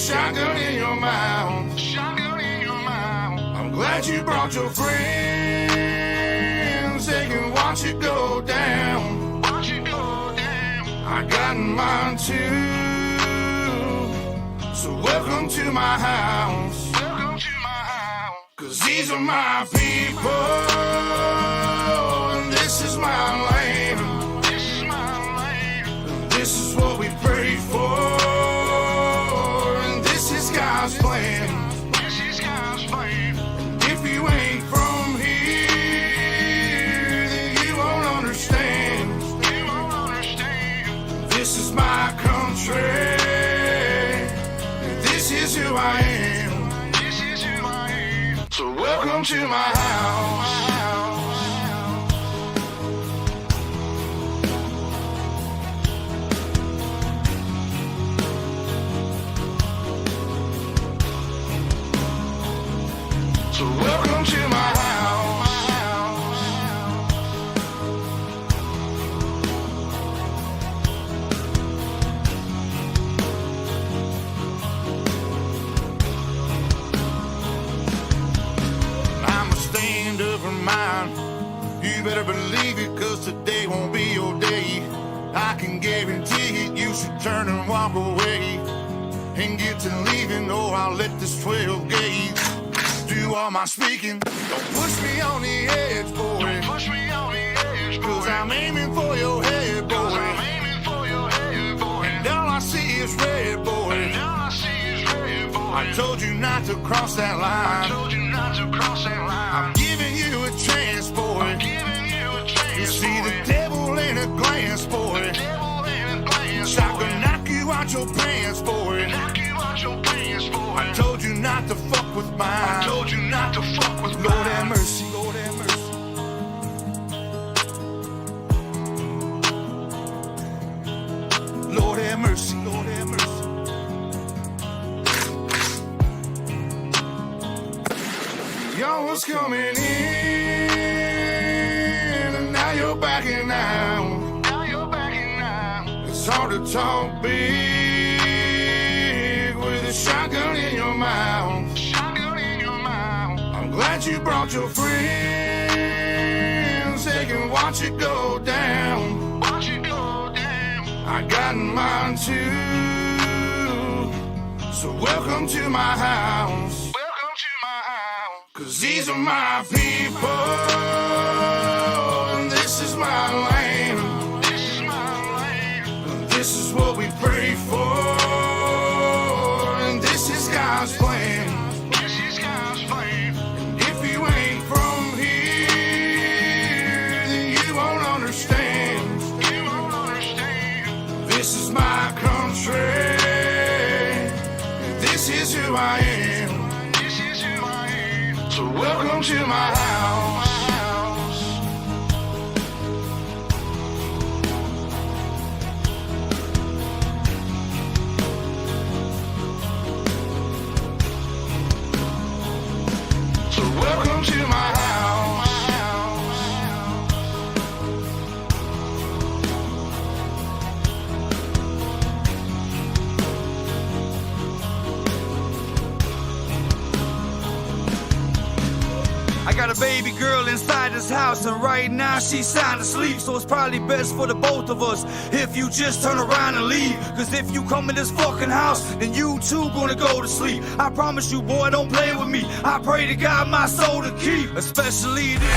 shotgun in your mouth. Shotgun in your mouth. I'm glad you brought your friends. They can watch it go down. Watch it go down. I got mine too. So welcome to my house. Welcome to my house. 'Cause these are my people. And this is my land. This is my land. And this is what we pray for. And this is God's plan. This is God's plan. And if you ain't from here, then you won't understand. You won't understand. This is my country. This is who I am. This is who I am. So welcome to my house. So welcome to my house. I'm a stand-up mind. You better believe it, 'cause today won't be your day. I can guarantee it, you should turn and walk away and get to leaving, or I'll let this 12 gauge do all my speaking. Don't push me on the edge, boy. Don't push me on the edge, boy. 'Cause I'm aiming for your head, boy. 'Cause I'm aiming for your head, boy. And all I see is red, boy. And all I see is red, boy. I told you not to cross that line. I told you not to cross that line. I'm giving you a chance, boy. I'm giving you a chance, you see boy. The devil in a glance, boy. The devil in a glance, boy. I can knock you out your pants, boy. Knock you out your pants, boy. I told you not to fuck with mine. I told you not to fuck with mine. Lord have mercy. Lord have mercy. Lord have mercy. Lord have mercy. Y'all was coming in, and now you're backing out. Now you're backing out. It's hard to talk big with a shotgun in your mouth. Shotgun in your mouth. I'm glad you brought your friends. They can watch it go down. Watch it go down. I got mine too. So welcome to my house. Welcome to my house. 'Cause these are my people. And this is my land. This is my land. And this is what we pray for. And this is God's plan. This is God's plan. And if you ain't from here, then you won't understand. You won't understand. This is my country. And this is who I am. This is who I am. So welcome to my house. So welcome to my house. I got a baby girl inside this house, and right now she's sound asleep. So it's probably best for the both of us if you just turn around and leave. 'Cause if you come in this fucking house, then you too gonna go to sleep. I promise you, boy, don't play with me. I pray to God my soul to keep, especially this.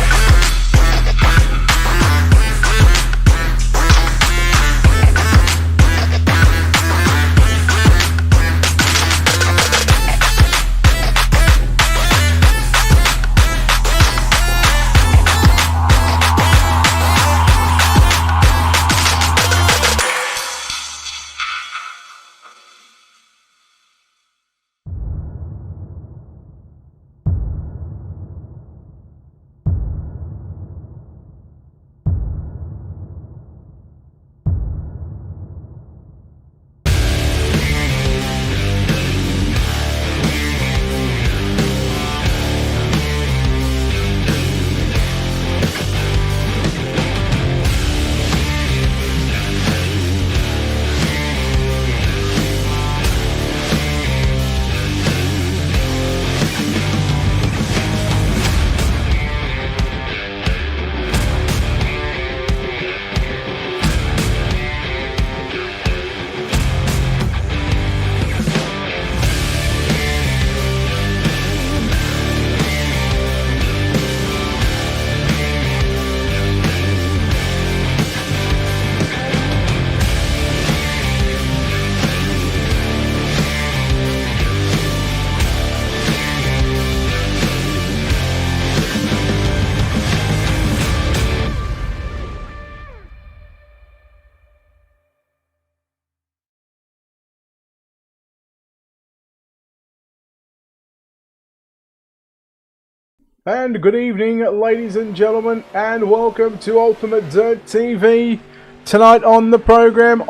And good evening, ladies and gentlemen, and welcome to UltimateDirtTV. Tonight on the program,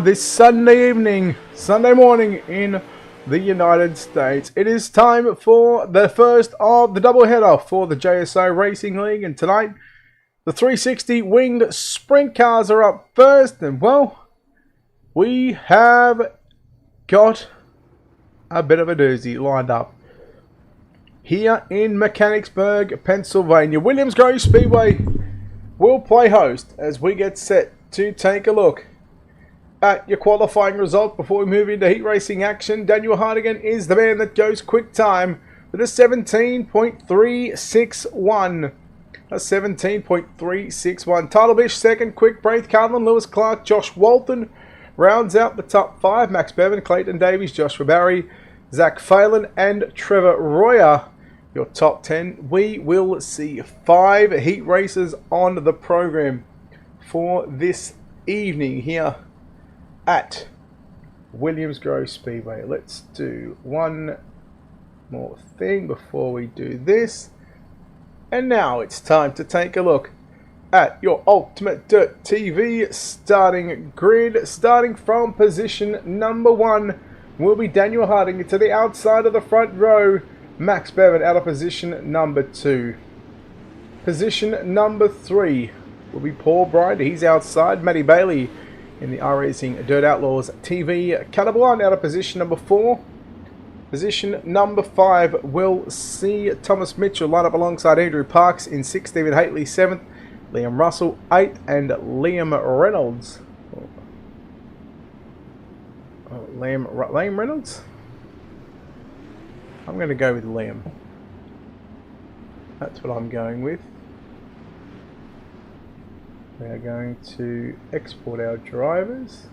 this Sunday morning in the United States, it is time for the first of the doubleheader for the JSI Racing League. And tonight, the 360 winged sprint cars are up first. And well, we have got a bit of a doozy lined up here in Mechanicsburg, Pennsylvania. Williams Grove Speedway will play host as we get set to take a look at your qualifying result before we move into heat racing action. Daniel Hardigan is the man that goes quick time with a 17.361. A 17.361. Tyler Bish second, quick break. Carlin Lewis Clark, Josh Walton rounds out the top 5. Max Bevan, Clayton Davies, Joshua Barry, Zach Phelan and Trevor Royer, your top 10. We will see 5 heat races on the program for this evening here at Williams Grove Speedway. Let's do one more thing before we do this. And now it's time to take a look at your Ultimate Dirt TV starting grid. Starting from position number 1 will be Daniel Harding to the outside of the front row. Max Bevan out of position number 2. Position number 3 will be Paul Bryant. He's outside. Matty Bailey in the iRacing Dirt Outlaws TV Catablon out of position number 4. Position number 5 will see Thomas Mitchell line up alongside Andrew Parks in 6th. Stephen Hately 7th. Liam Russell 8th. And Liam Reynolds. Liam Reynolds? I'm going to go with Liam. That's what I'm going with. We are going to export our drivers.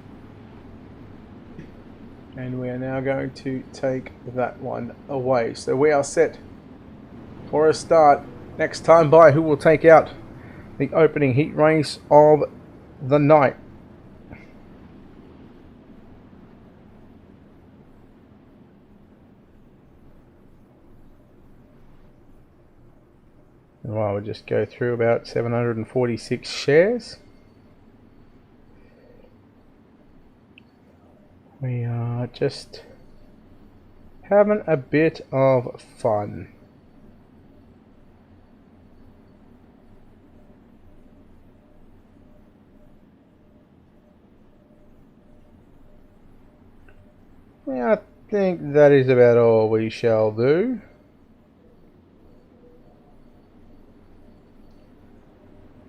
And we are now going to take that one away. So we are set for a start. Next time by, who will take out the opening heat race of the night. Well, we'll just go through about 746 shares. We are just having a bit of fun. Yeah, I think that is about all we shall do.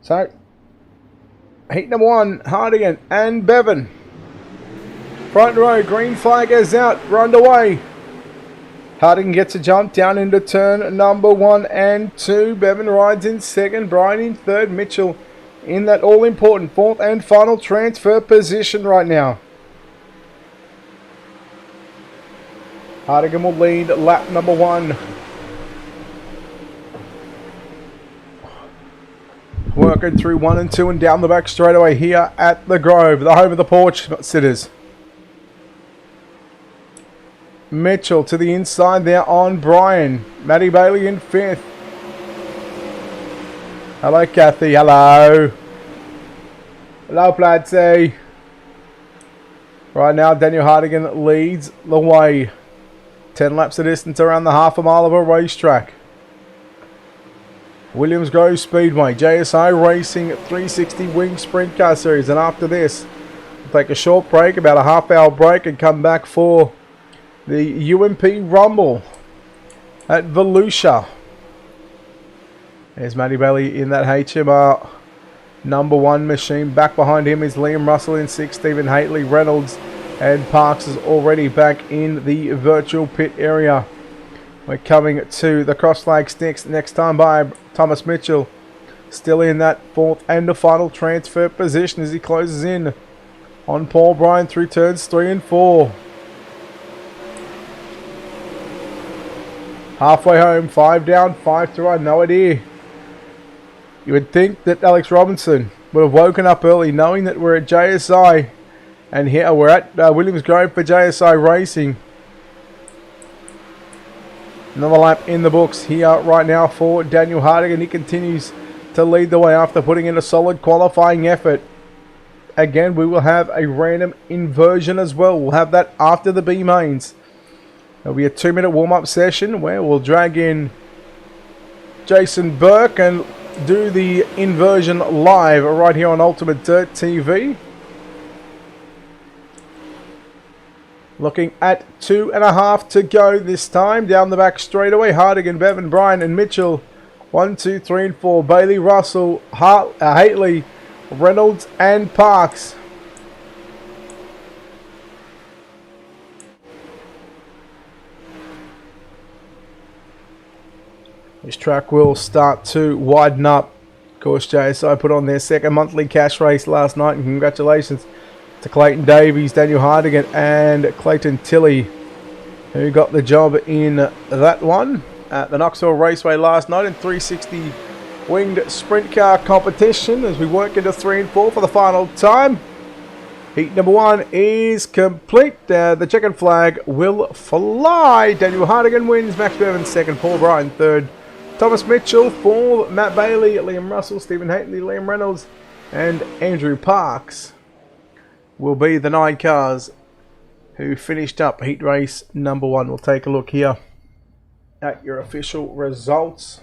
So, heat number 1, Hardigan and Bevan. Front row, green flag is out, we're underway. Hardigan gets a jump down into turn number 1 and 2. Bevan rides in 2nd, Brian in 3rd, Mitchell in that all-important 4th and final transfer position right now. Hardigan will lead lap number 1. Working through 1 and 2 and down the back straightaway here at the Grove, the home of the porch sitters. Mitchell to the inside there on Brian. Matty Bailey in 5th. Hello, Kathy. Hello. Hello, Platsy. Right now, Daniel Hardigan leads the way. 10 laps of distance around the half a mile of a racetrack. Williams Grove Speedway, JSI Racing 360 Wing Sprint Car Series. And after this, we'll take a short break, about a half-hour break, and come back for the UMP Rumble at Volusia. There's Matty Bailey in that HMR number 1 machine. Back behind him is Liam Russell in 6th, Stephen Hately, Reynolds, and Parks is already back in the virtual pit area. We're coming to the cross flag sticks next time by. Thomas Mitchell still in that 4th and the final transfer position as he closes in on Paul Bryan through turns 3 and 4. Halfway home, 5 down, 5 to run. No idea. You would think that Alex Robinson would have woken up early knowing that we're at JSI. And here we're at Williams Grove for JSI Racing. Another lap in the books here right now for Daniel Hardigan. He continues to lead the way after putting in a solid qualifying effort. Again, we will have a random inversion as well. We'll have that after the B mains. There'll be a 2-minute warm-up session where we'll drag in Jason Burke and do the inversion live right here on UltimateDirtTV. Looking at 2.5 to go this time. Down the back straightaway, Hardigan, Bevan, Bryan and Mitchell. 1, 2, 3 and 4. Bailey, Russell, Haitley, Reynolds and Parks. This track will start to widen up. Of course, JSI put on their second monthly cash race last night, and congratulations to Clayton Davies, Daniel Hardigan and Clayton Tilley, who got the job in that one at the Knoxville Raceway last night in 360 winged sprint car competition as we work into 3 and 4 for the final time. Heat number 1 is complete. The checkered flag will fly. Daniel Hardigan wins, Max Bevan second, Paul Bryan third, Thomas Mitchell fourth, Matt Bailey, Liam Russell, Stephen Haitley, Liam Reynolds and Andrew Parks will be the 9 cars who finished up heat race number 1. We'll take a look here at your official results.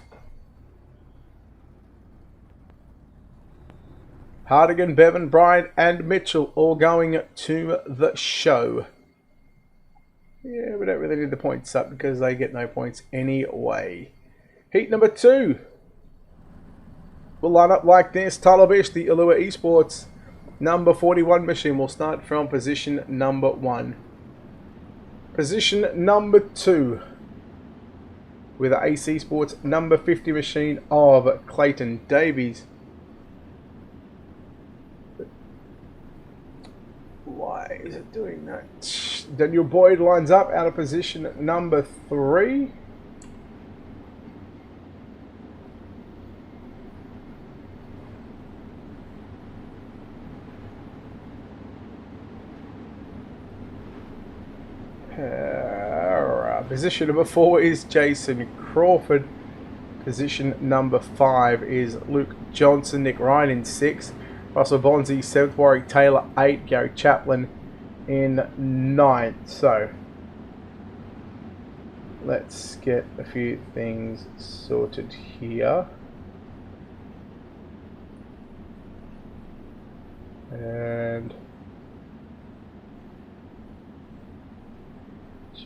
Hardigan, Bevan, Bryan and Mitchell all going to the show. Yeah, we don't really need the points up because they get no points anyway. Heat number 2 will line up like this. Tyler Bish, the Allure Esports number 41 machine, will start from position number 1. Position number 2 with the AC Sports number 50 machine of Clayton Davies. Why is it doing that? Daniel Boyd lines up out of position number 3. Position number 4 is Jason Crawford. Position number 5 is Luke Johnson. Nick Ryan in 6th. Russell Bonzi 7th. Warwick Taylor 8th. Gary Chaplin in 9th. So let's get a few things sorted here. And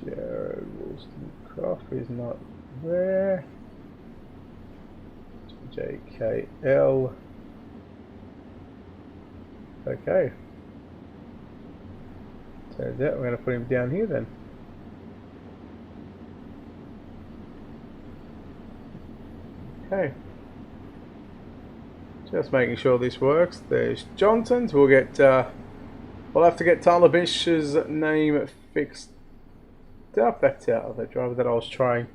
Jared Wollstonecroft is not there. JKL. Okay. Turns out we're going to put him down here then. Okay. Just making sure this works. There's Johnson's. We'll get. We'll have to get Tyler Bish's name fixed up. That's out of the driver that I was trying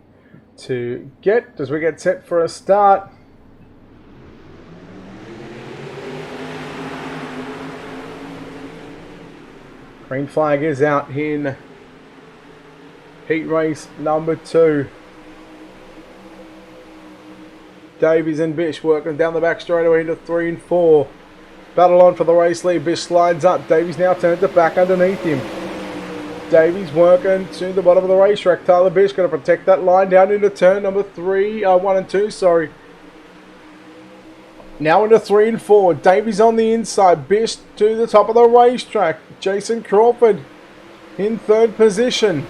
to get as we get set for a start. Green flag is out in heat race number 2. Davies and Bish working down the back straight away into 3 and 4. Battle on for the race lead. Bish slides up. Davies now turns it back underneath him. Davies working to the bottom of the racetrack. Tyler Bish going to protect that line down into turn number 1 and 2. Sorry. Now into 3 and 4. Davies on the inside. Bish to the top of the racetrack. Jason Crawford in 3rd position.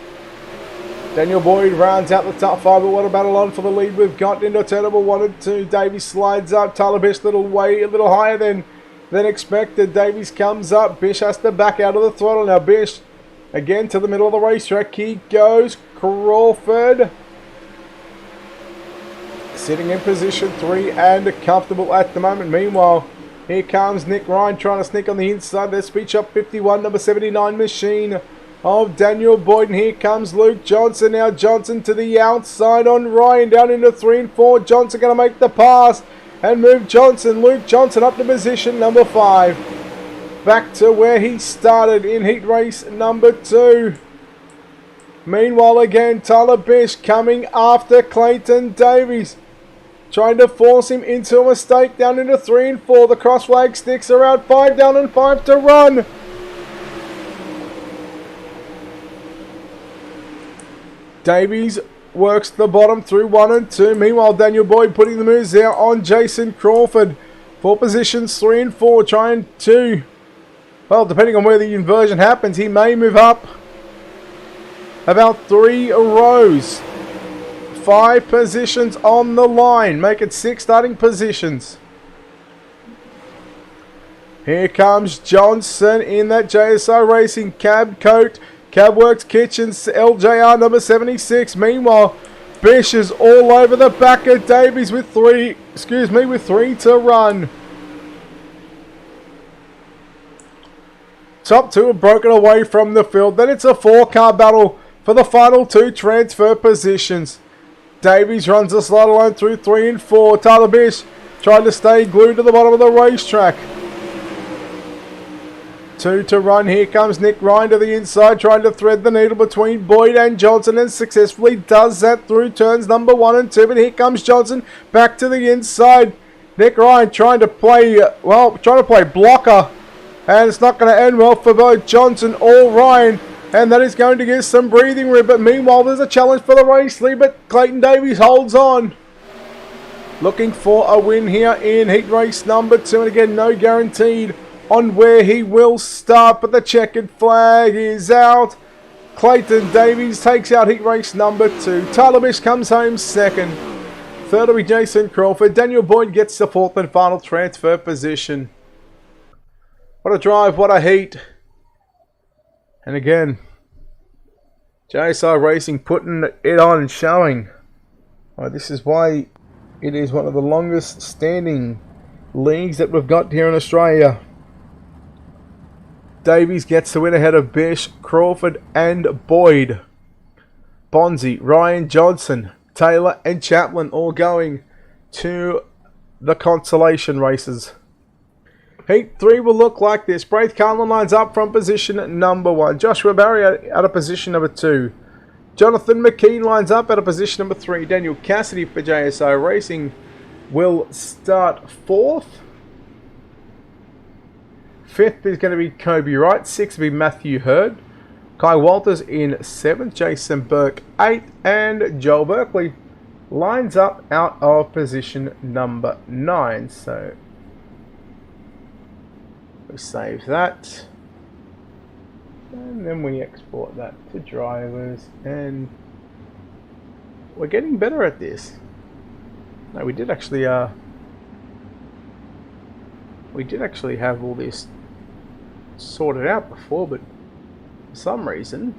Daniel Boyd rounds out the top 5, but what a battle on for the lead we've got into turn number 1 and 2. Davies slides up. Tyler Bish a little higher than expected. Davies comes up. Bish has to back out of the throttle. Now Bish again to the middle of the racetrack. He goes. Crawford sitting in position 3 and comfortable at the moment. Meanwhile, here comes Nick Ryan trying to sneak on the inside. There's Speed Shop 51, number 79 machine of Daniel Boyd. And here comes Luke Johnson. Now Johnson to the outside on Ryan. Down into 3 and 4. Johnson going to make the pass and move Johnson. Luke Johnson up to position number 5. Back to where he started in heat race number 2. Meanwhile, again, Tyler Bish coming after Clayton Davies. Trying to force him into a mistake down into 3 and 4. The cross flag sticks around 5 down and 5 to run. Davies works the bottom through 1 and 2. Meanwhile, Daniel Boyd putting the moves out on Jason Crawford. For positions 3 and 4, trying to, well, depending on where the inversion happens, he may move up about 3 rows. 5 positions on the line. Make it 6 starting positions. Here comes Johnson in that JSI Racing cab coat. Cabworks Kitchens LJR number 76. Meanwhile, Bish is all over the back of Davies with 3 to run. Top 2 have broken away from the field. Then it's a 4-car battle for the final 2 transfer positions. Davies runs the slide line through 3 and 4. Tyler Bish trying to stay glued to the bottom of the racetrack. 2 to run. Here comes Nick Ryan to the inside, trying to thread the needle between Boyd and Johnson, and successfully does that through turns number 1 and 2. But here comes Johnson back to the inside. Nick Ryan trying to play blocker, and it's not going to end well for both Johnson or Ryan. And that is going to give some breathing room. But meanwhile, there's a challenge for the race lead. But Clayton Davies holds on. Looking for a win here in heat race number 2. And again, no guaranteed on where he will start. But the checkered flag is out. Clayton Davies takes out heat race number 2. Tyler Bish comes home second. Third will be Jason Crawford. Daniel Boyd gets the 4th and final transfer position. What a drive, what a heat. And again, JSI Racing putting it on and showing. This is why it is one of the longest standing leagues that we've got here in Australia. Davies gets the win ahead of Bish, Crawford and Boyd. Bonzi, Ryan Johnson, Taylor and Chaplin all going to the consolation races. Heat 3 will look like this. Braith Carlin lines up from position number 1. Joshua Barry at a position number 2. Jonathan McKean lines up at a position number 3. Daniel Cassidy for JSI Racing will start 4th. 5th is going to be Kobe Wright. 6th will be Matthew Hurd. Kai Walters in 7th. Jason Burke 8th. And Joel Berkeley lines up out of position number 9. So we save that, and then we export that to drivers, and we're getting better at this. No, we did actually have all this sorted out before, but for some reason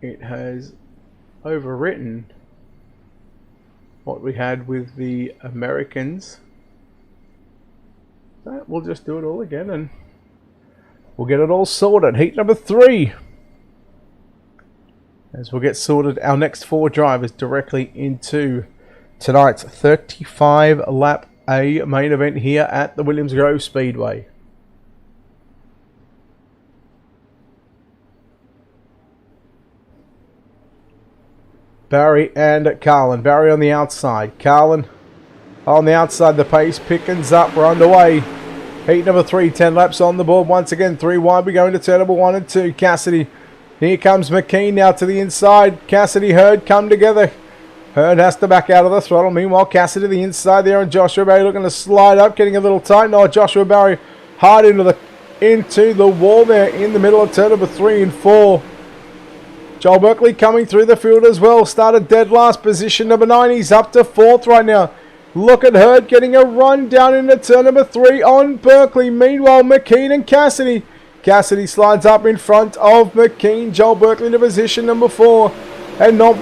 it has overwritten what we had with the Americans. So we'll just do it all again and we'll get it all sorted. Heat number 3. As we'll get sorted our next 4 drivers directly into tonight's 35 lap A main event here at the Williams Grove Speedway. Barry and Carlin. Barry on the outside. Carlin on the outside. The pace pickings up. We're underway. Heat number 3. 10 laps on the board. Once again, 3 wide. We're going to turn number 1 and 2. Cassidy. Here comes McKean now to the inside. Cassidy, Hurd come together. Hurd has to back out of the throttle. Meanwhile, Cassidy to the inside there, and Joshua Barry looking to slide up, getting a little tight. No, Joshua Barry hard into the wall there in the middle of turn number 3 and 4. Joel Berkeley coming through the field as well. Started dead last, position number 9. He's up to 4th right now. Look at Hurd getting a run down into turn number 3 on Berkeley. Meanwhile, McKean and Cassidy. Cassidy slides up in front of McKean. Joel Berkeley to position number 4. And not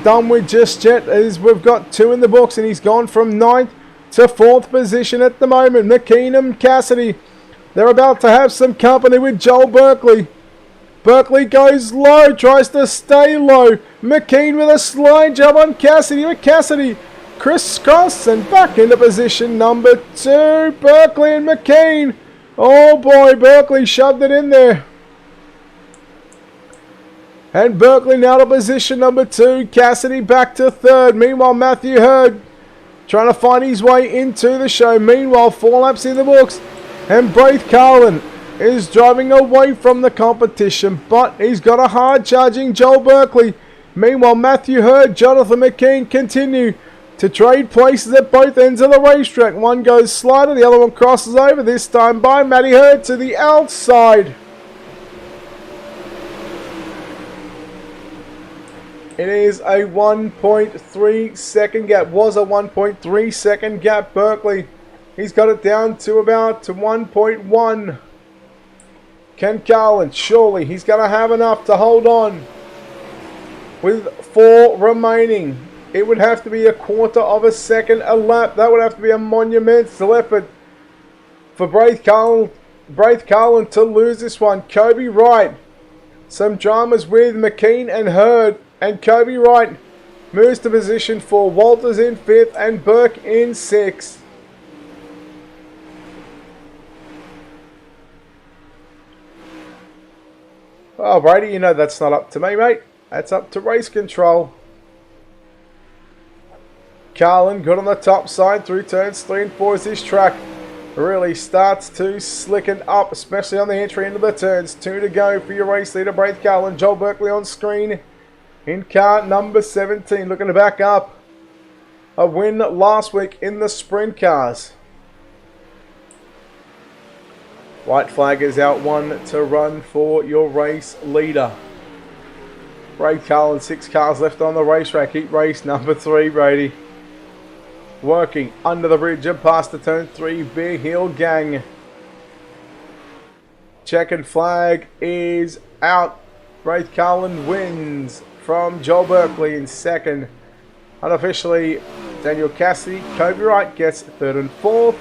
done with just yet, as we've got 2 in the books, and he's gone from 9th to 4th position at the moment. McKean and Cassidy, they're about to have some company with Joel Berkeley. Berkeley goes low, tries to stay low. McKean with a slide job on Cassidy. But Cassidy crisscross and back into position number 2. Berkeley and McKean. Oh boy, Berkeley shoved it in there. And Berkeley now to position number 2. Cassidy back to 3rd. Meanwhile, Matthew Hurd trying to find his way into the show. Meanwhile, 4 laps in the books. And Braith Carlin is driving away from the competition, but he's got a hard charging Joel Berkeley. Meanwhile, Matthew Hurd, Jonathan McKean continue to trade places at both ends of the racetrack. One goes slider, the other one crosses over, this time by Matty Hurd to the outside. It is a 1.3 second gap. Was a 1.3 second gap. Berkeley, he's got it down to about 1.1. Ken Carlin, surely he's going to have enough to hold on. With 4 remaining, it would have to be a quarter of a second a lap. That would have to be a monumental effort for Braith Carlin to lose this one. Kobe Wright, some dramas with McKean and Hurd, and Kobe Wright moves to position 4. Walters in 5th and Burke in 6th. Oh, Brady, you know that's not up to me, mate. That's up to race control. Carlin good on the top side through turns 3 and 4 as this track really starts to slicken up, especially on the entry into the turns. 2 to go for your race leader, Braith Carlin. Joel Berkeley on screen in car number 17, looking to back up a win last week in the sprint cars. White flag is out, 1 to run for your race leader. Braith Carlin, 6 cars left on the racetrack. Heat race number 3, Brady. Working under the bridge and past the turn 3, Big Hill Gang. Checkered flag is out. Braith Carlin wins from Joel Berkeley in 2nd. Unofficially, Daniel Cassidy. Kobe Wright gets 3rd and 4th.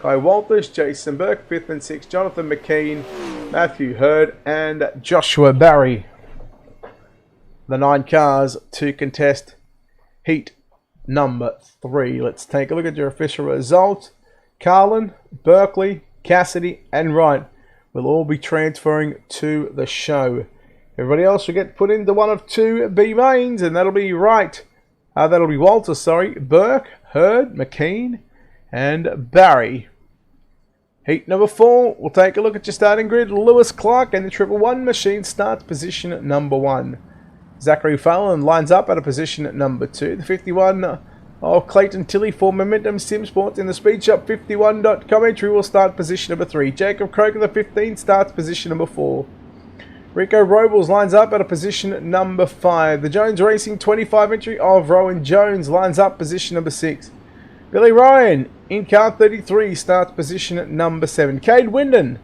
Kai Walters, Jason Burke, 5th and 6th. Jonathan McKean, Matthew Hurd, and Joshua Barry. The 9 cars to contest heat number 3. Let's take a look at your official results. Carlin, Berkeley, Cassidy, and Wright will all be transferring to the show. Everybody else will get put into one of 2 B mains, and that'll be Wright. That'll be Walters, Burke, Hurd, McKean, and Barry. Heat number 4, we'll take a look at your starting grid. Lewis Clark and the 111 machine starts position at number 1. Zachary Fallon lines up at a position at number 2. The 51 of Clayton Tilley for Momentum Sim Sports in the Speed Shop 51.com entry will start position number 3. Jacob Croker, the 15, starts position number 4. Rico Robles lines up at a position at number 5. The Jones Racing 25 entry of Rowan Jones lines up position number 6. Billy Ryan in car 33 starts position at number 7. Cade Winden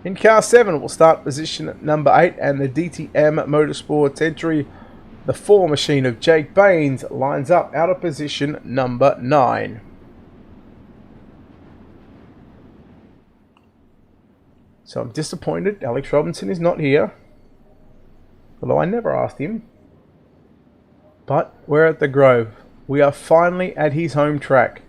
in car 7 will start position at number 8. And the DTM Motorsports entry, the 4 machine of Jake Baines, lines up out of position number 9. So I'm disappointed Alex Robinson is not here, although I never asked him. But we're at the Grove. We are finally at his home track.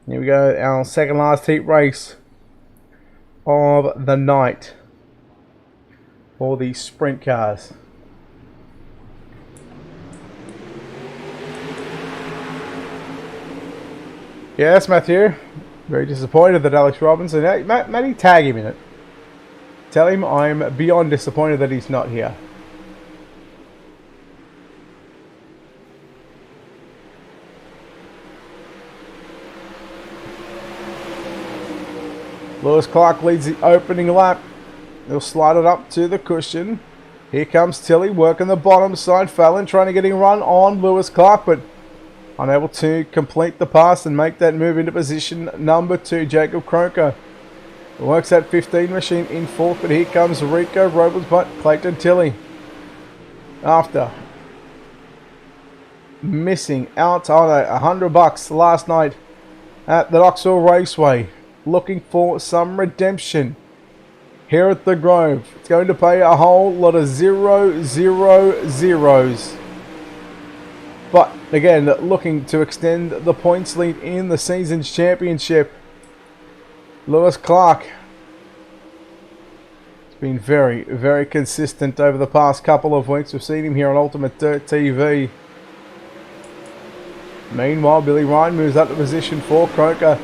Here we go, our second last heat race of the night for the sprint cars. Yes, Matthew. Very disappointed that Alex Robinson... Hey, Matty, tag him in it. Tell him I'm beyond disappointed that he's not here. Lewis Clark leads the opening lap. He'll slide it up to the cushion. Here comes Tilly working the bottom side. Phelan trying to get him run on Lewis Clark, but unable to complete the pass and make that move into position number 2. Jacob Croker works that 15 machine in 4th, but here comes Rico Robles, but Clayton Tilly, after missing out on $100 last night at the Knoxville Raceway, looking for some redemption here at the Grove. It's going to pay a whole lot of 0, 0, zeros. But again, looking to extend the points lead in the season's championship. Lewis Clark has been very, very consistent over the past couple of weeks. We've seen him here on UltimateDirtTV. Meanwhile, Billy Ryan moves up to position 4. Croker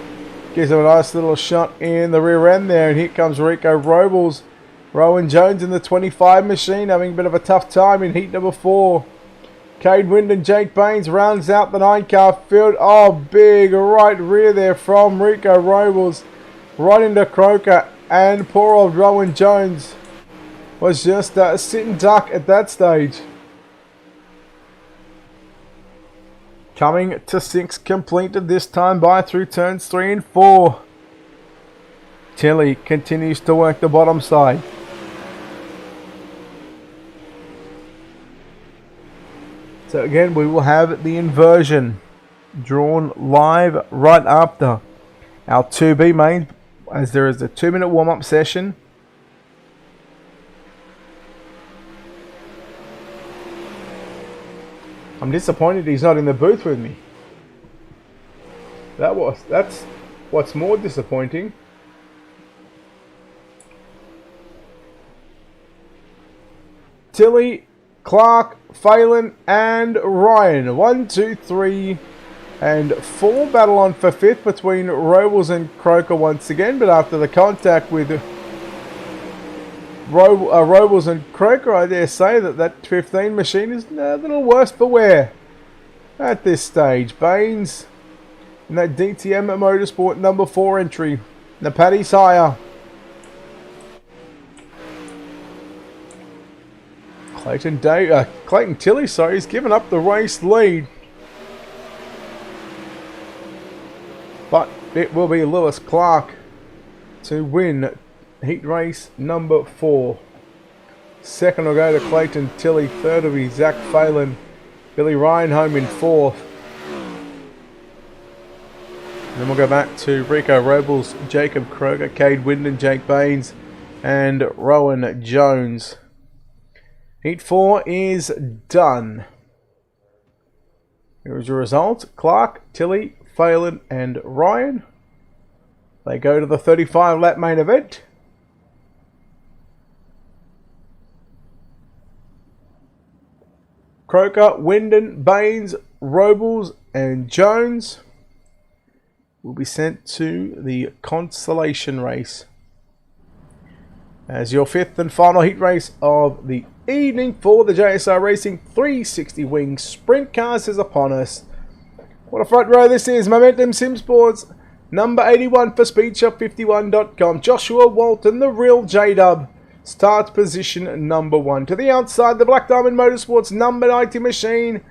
gives him a nice little shot in the rear end there. And here comes Rico Robles. Rowan Jones in the 25 machine having a bit of a tough time in heat number 4. Cade Wind and Jake Baines rounds out the 9-car field. Oh, big right rear there from Rico Robles. Right into Croker, and poor old Rowan Jones was just a sitting duck at that stage. Coming to 6, completed this time by through turns 3 and 4. Tilly continues to work the bottom side. So again, we will have the inversion drawn live right after our 2B main, as there is a 2-minute warm-up session. I'm disappointed he's not in the booth with me. That's what's more disappointing. Tilly, Clark, Phelan and Ryan. 1, 2, 3 and 4 battle on for 5th between Robles and Croker once again, but after the contact with Robles and Croker, I dare say that 15 machine is a little worse for wear at this stage. Baines in that DTM Motorsport number 4 entry. The Paddy's higher. Clayton Tilly, sorry, he's given up the race lead. But it will be Lewis Clark to win heat race number 4. Second will go to Clayton Tilly. Third will be Zach Phelan. Billy Ryan home in 4th. And then we'll go back to Rico Robles, Jacob Kroger, Cade Winden, Jake Baines and Rowan Jones. Heat 4 is done. Here is your result. Clark, Tilly, Phelan and Ryan. They go to the 35 lap main event. Croker, Winden, Baines, Robles and Jones will be sent to the consolation race as your 5th and final heat race of the evening for the JSI Racing 360 Wing Sprint Cars is upon us. What a front row this is. Momentum Sim Sports number 81 for SpeedShop51.com. Joshua Walton, the real J-Dub, starts position number 1. To the outside, the Black Diamond Motorsports number 90 machine.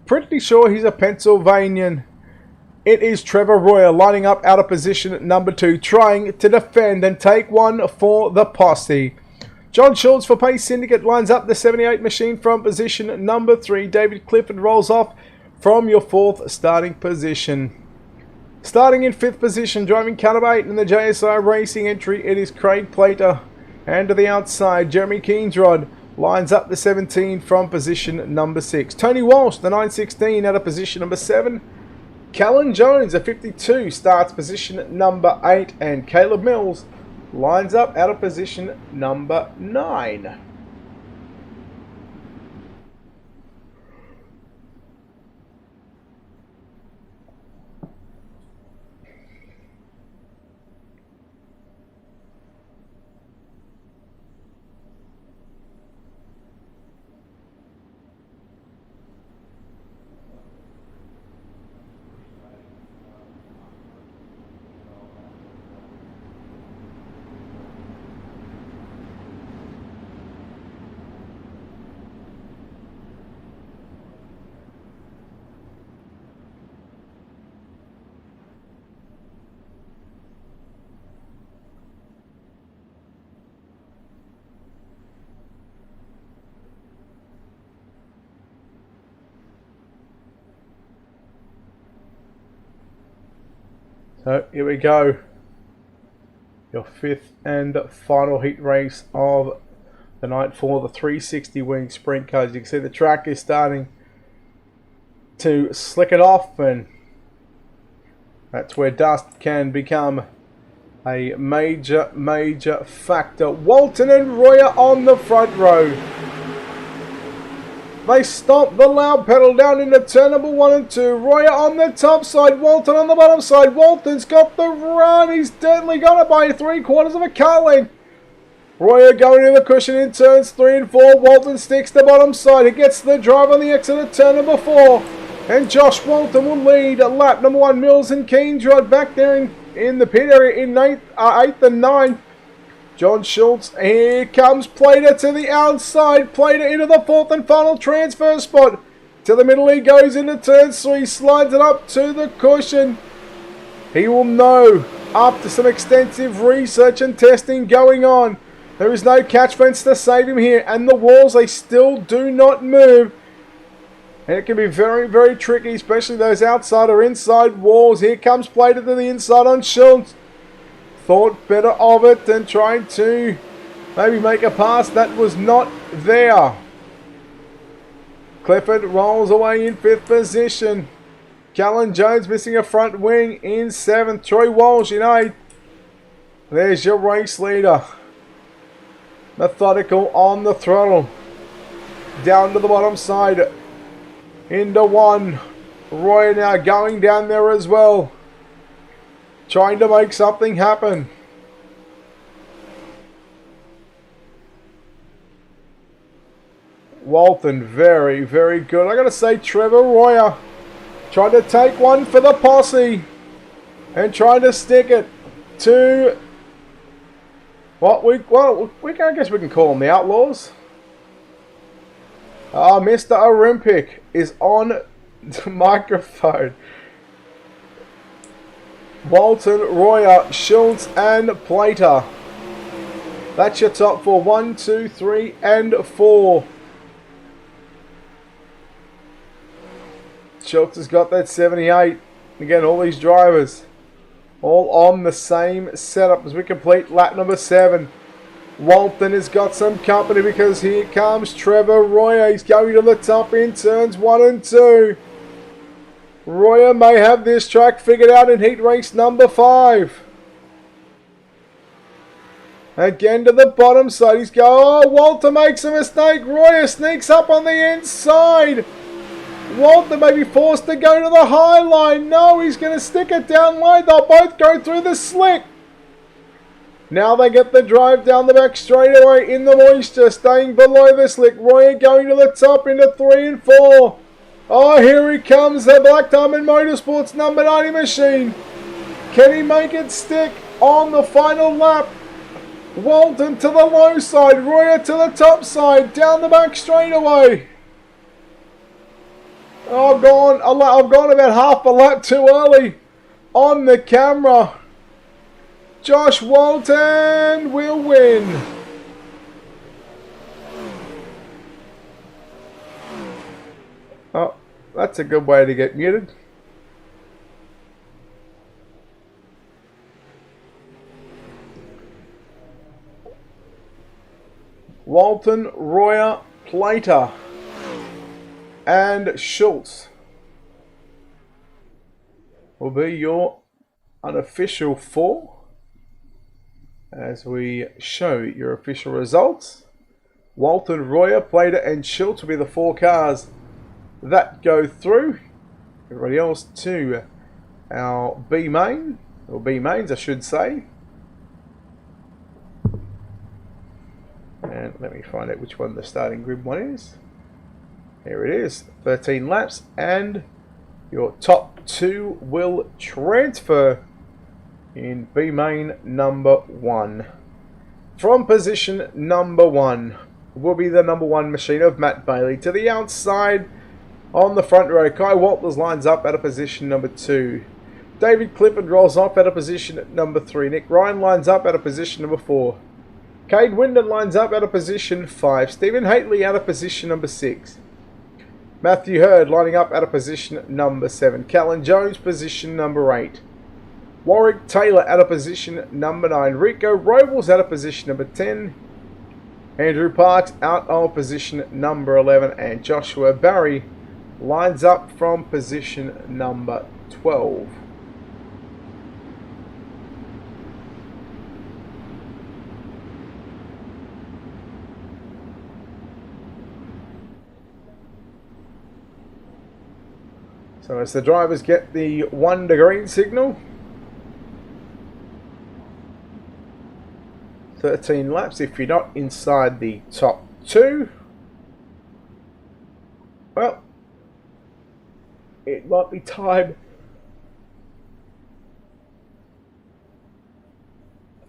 Pretty sure he's a Pennsylvanian. It is Trevor Royer lining up out of position number 2, trying to defend and take one for the posse. John Schultz for Pace Syndicate lines up the 78 machine from position number 3. David Clifford rolls off from your 4th starting position. Starting in 5th position, driving Caliber 8 in the JSI Racing entry, it is Craig Plater. And to the outside, Jeremy Keensrod lines up the 17 from position number 6. Tony Walsh, the 916, out of position number 7. Callan Jones, a 52, starts position number 8. And Caleb Mills lines up out of position number 9. Here we go. Your fifth and final heat race of the night for the 360 wing sprint cars. You can see the track is starting to slick it off, and that's where dust can become a major factor. Walton and Royer on the front row. They stop the loud pedal down into turn number 1 and 2. Royer on the top side, Walton on the bottom side. Walton's got the run. He's certainly got it by 3/4 of a car length. Royer going in the cushion in turns 3 and 4. Walton sticks the bottom side. He gets the drive on the exit of turn number 4. And Josh Walton will lead at lap number 1. Mills and Keendrad back there in the pit area in 8th and 9th. John Schultz, here comes Plater to the outside. Plater into the 4th and final transfer spot. To the middle he goes into turn 3, slides it up to the cushion. He will know, after some extensive research and testing going on, there is no catch fence to save him here. And the walls, they still do not move. And it can be very tricky, especially those outside or inside walls. Here comes Plater to the inside on Schultz. Thought better of it than trying to maybe make a pass that was not there. Clifford rolls away in 5th position. Callan Jones missing a front wing in 7th. Troy Walsh in 8th. There's your race leader. Methodical on the throttle. Down to the bottom side. Into 1. Roy now going down there as well. Trying to make something happen. Walton, very good. I gotta say, Trevor Royer trying to take one for the posse and trying to stick it to I guess we can call them the Outlaws. Mr. Olympic is on the microphone. Walton, Royer, Schultz and Plater. That's your top 4. 1, 2, 3 and 4. Schultz has got that 78. Again, all these drivers all on the same setup as we complete lap number 7. Walton has got some company because here comes Trevor Royer. He's going to the top in turns 1 and 2. Royer may have this track figured out in heat race number 5. Again to the bottom side. He's going. Oh, Walter makes a mistake. Royer sneaks up on the inside. Walter may be forced to go to the high line. No, he's going to stick it down low. They'll both go through the slick. Now they get the drive down the back straightaway in the moisture, staying below the slick. Royer going to the top into 3 and 4. Oh, here he comes, the Black Diamond Motorsports number 90 machine. Can he make it stick on the final lap? Walton to the low side, Royer to the top side, down the back straightaway. Oh, I've gone about half a lap too early on the camera. Josh Walton will win. Oh, that's a good way to get muted. Walton, Royer, Plater and Schultz will be your unofficial 4 as we show your official results. Walton, Royer, Plater and Schultz will be the 4 cars that go through. Everybody else to our B main, or B mains I should say. And let me find out which one the starting grid one is. Here it is, 13 laps, and your top 2 will transfer in B main number 1. From position number 1 will be the number 1 machine of Matt Bailey. To the outside on the front row, Kai Walters lines up at a position number 2. David Clifford rolls off at a position at number 3. Nick Ryan lines up at a position number 4. Cade Winden lines up at a position 5. Stephen Haitley at a position number 6. Matthew Hurd lining up at a position number 7. Callan Jones position number 8. Warwick Taylor out of position number 9. Rico Robles out of position number 10. Andrew Parks out of position number 11. And Joshua Barry lines up from position number 12. So as the drivers get the 1 green signal, 13 laps. If you're not inside the top 2, well, it might be time.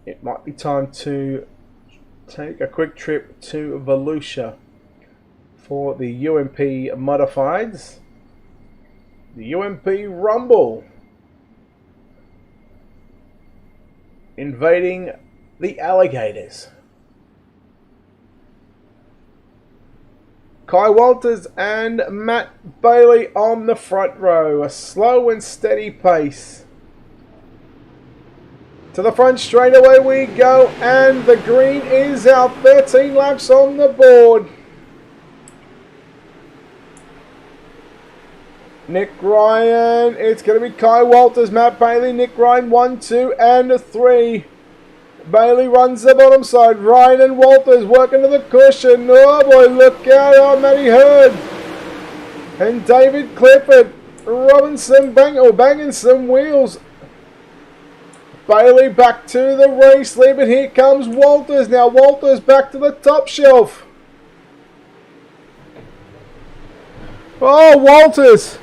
It might be time to take a quick trip to Volusia for the UMP Modifieds. The UMP Rumble invading the Alligators. Kai Walters and Matt Bailey on the front row. A slow and steady pace. To the front straight away we go, and the green is out. 13 laps on the board. Nick Ryan, it's going to be Kai Walters, Matt Bailey, Nick Ryan 1, 2 and 3. Bailey runs the bottom side. Ryan and Walters working to the cushion. Oh boy, look out. Oh, Matty Hurd and David Clifford. Robinson banging some wheels. Bailey back to the race lead, but here comes Walters. Now Walters back to the top shelf. Oh, Walters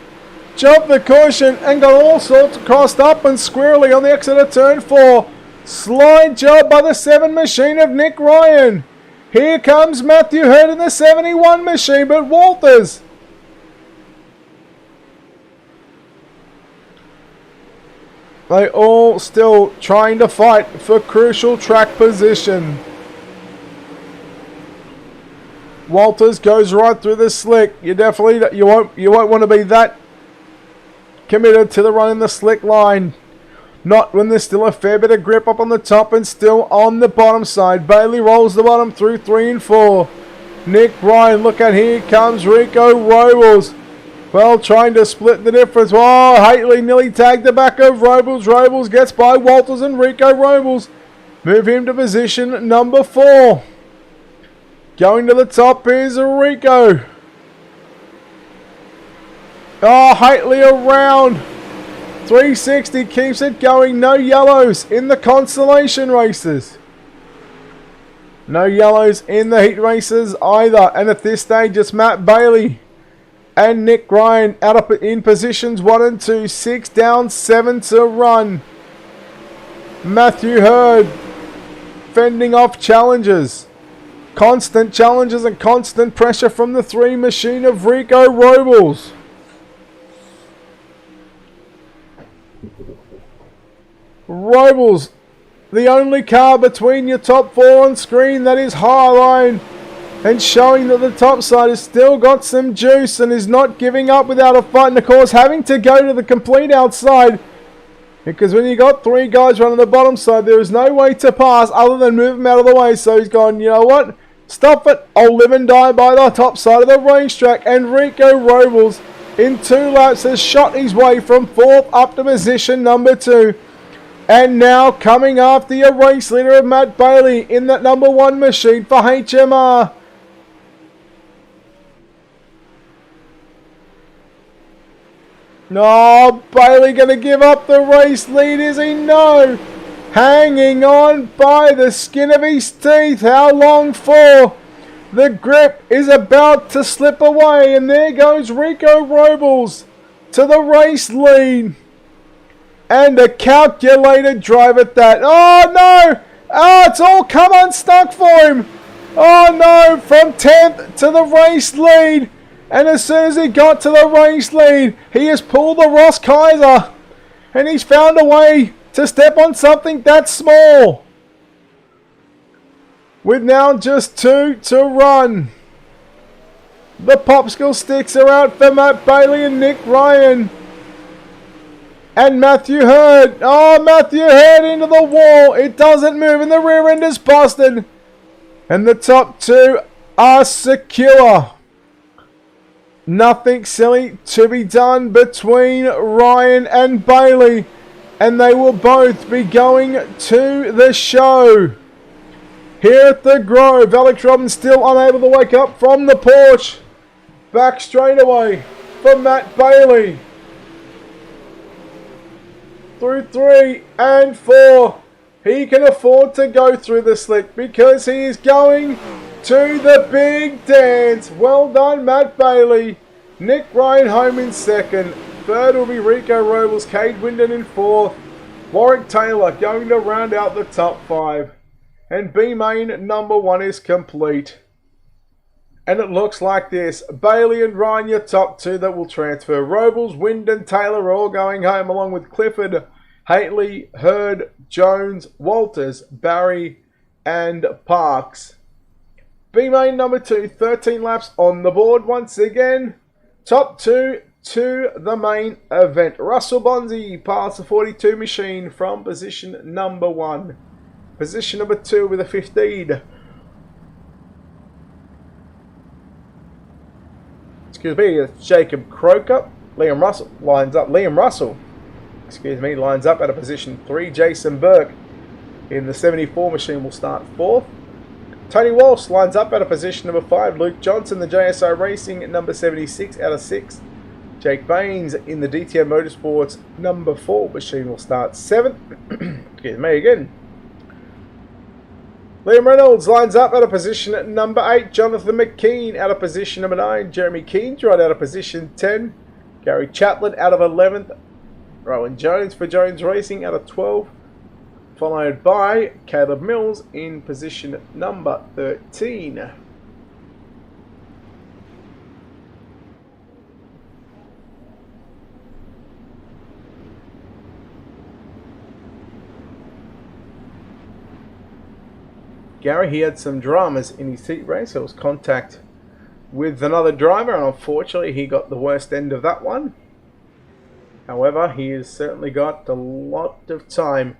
jumped the cushion and got all sorts crossed up and squirrely on the exit of turn 4. Slide job by the 7 machine of Nick Ryan. Here comes Matthew Hurd in the 71 machine, but Walters. They all still trying to fight for crucial track position. Walters goes right through the slick. You won't want to be that committed to the run in the slick line. Not when there's still a fair bit of grip up on the top and still on the bottom side. Bailey rolls the bottom through 3 and 4. Nick Ryan, look at here comes Rico Robles. Well, trying to split the difference. Oh, Haitley nearly tagged the back of Robles. Robles gets by Walters and Rico Robles. Move him to position number 4. Going to the top is Rico. Oh, Haitley around. 360 keeps it going. No yellows in the consolation races. No yellows in the heat races either. And at this stage, it's Matt Bailey and Nick Ryan out up in positions 1 and 2. 6 down, 7 to run. Matthew Hurd fending off challenges. Constant challenges and constant pressure from the 3 machine of Rico Robles. Robles, the only car between your top 4 on screen that is high line and showing that the top side has still got some juice and is not giving up without a fight, and of course having to go to the complete outside, because when you got 3 guys running the bottom side there is no way to pass other than move them out of the way. So he's gone, you know what, stop it, I'll live and die by the top side of the racetrack. And Rico Robles in 2 laps has shot his way from 4th up to position number 2. And now coming after your race leader of Matt Bailey in that number 1 machine for HMR. No, Bailey going to give up the race lead, is he? No. Hanging on by the skin of his teeth. How long for? The grip is about to slip away, and there goes Rico Robles to the race lead. And a calculated drive at that. Oh no! Oh, it's all come unstuck for him. Oh no! From 10th to the race lead. And as soon as he got to the race lead, he has pulled the Ross Kaiser. And he's found a way to step on something that small. With now just 2 to run. The popsicle sticks are out for Matt Bailey and Nick Ryan. And Matthew Hurd. Oh, Matthew Hurd into the wall. It doesn't move and the rear end is busted. And the top two are secure. Nothing silly to be done between Ryan and Bailey. And they will both be going to the show. Here at the Grove, Alex Robbins still unable to wake up from the porch. Back straight away for Matt Bailey. Through 3 and 4. He can afford to go through the slick because he is going to the big dance. Well done, Matt Bailey. Nick Ryan home in second. Third will be Rico Robles, Cade Winden in fourth. Warwick Taylor going to round out the top 5. And B-Main number 1 is complete. And it looks like this. Bailey and Ryan, your top 2 that will transfer. Robles, Winden, Taylor are all going home along with Clifford, Haitley, Hurd, Jones, Walters, Barry and Parks. B-Main number 2, 13 laps on the board once again. Top 2 to the main event. Russell Bonzi past the 42 machine from position number 1. Position number 2 with a 15. Excuse me, it's Jacob Croker. Liam Russell lines up. Lines up at a position 3. Jason Burke in the 74 machine will start 4th. Tony Walsh lines up at a position number 5. Luke Johnson, the JSI Racing at number 76 out of 6. Jake Baines in the DTM Motorsports number 4 machine will start 7th. Excuse me again. Liam Reynolds lines up at a position at number 8. Jonathan McKean out of position number 9. Jeremy Keendrad out of position 10. Gary Chaplin out of 11th. Rowan Jones for Jones Racing out of 12. Followed by Caleb Mills in position number 13. Gary, he had some dramas in his heat race. There was contact with another driver, and unfortunately he got the worst end of that one. However, he has certainly got a lot of time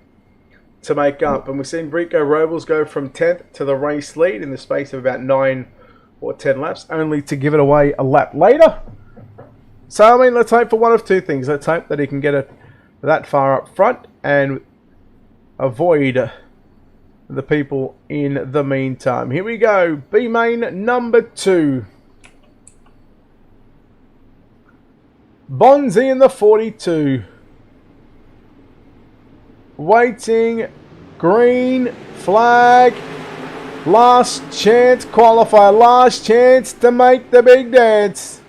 to make up. And we've seen Rico Robles go from 10th to the race lead in the space of about 9 or 10 laps, only to give it away a lap later. So, I mean, let's hope for one of two things. Let's hope that he can get it that far up front and avoid the people in the meantime. Here we go. B-Main number 2. Bonzi in the 42. Waiting. Green flag. Last chance qualifier. Last chance to make the big dance.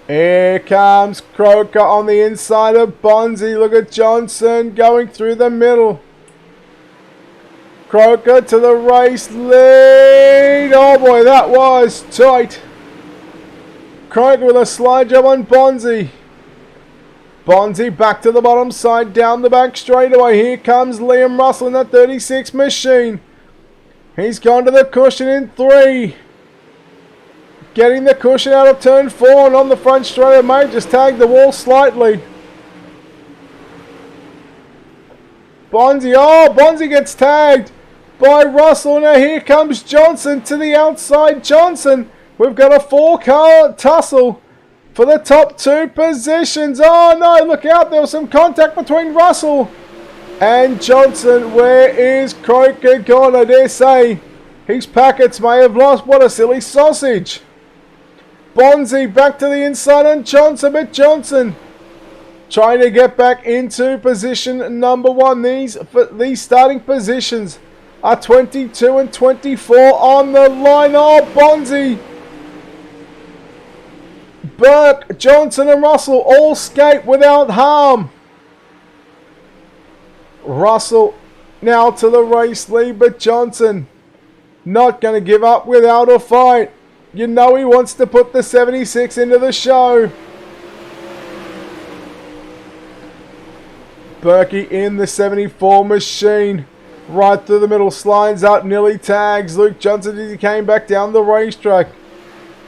Here comes Croker on the inside of Bonzi. Look at Johnson going through the middle. Croker to the race lead. Oh boy, that was tight. Croker with a slide job on Bonzi. Bonzi back to the bottom side, down the back straightaway. Here comes Liam Russell in that 36 machine. He's gone to the cushion in 3. Getting the cushion out of turn 4 and on the front straight, may just tag the wall slightly. Bonzi, oh, Bonzi gets tagged by Russell. Now here comes Johnson to the outside. Johnson, we've got a 4-car tussle for the top 2 positions. Oh no, look out, there was some contact between Russell and Johnson. Where is Croker gone? I dare say his packets may have lost. What a silly sausage. Bonzi back to the inside on Johnson, but Johnson trying to get back into position number 1. These starting positions are 22 and 24 on the line. Oh, Bonzi, Burke, Johnson and Russell all escape without harm. Russell now to the race lead, but Johnson not going to give up without a fight. You know he wants to put the 76 into the show. Berkey in the 74 machine. Right through the middle, slides up, nearly tags Luke Johnson as he came back down the racetrack.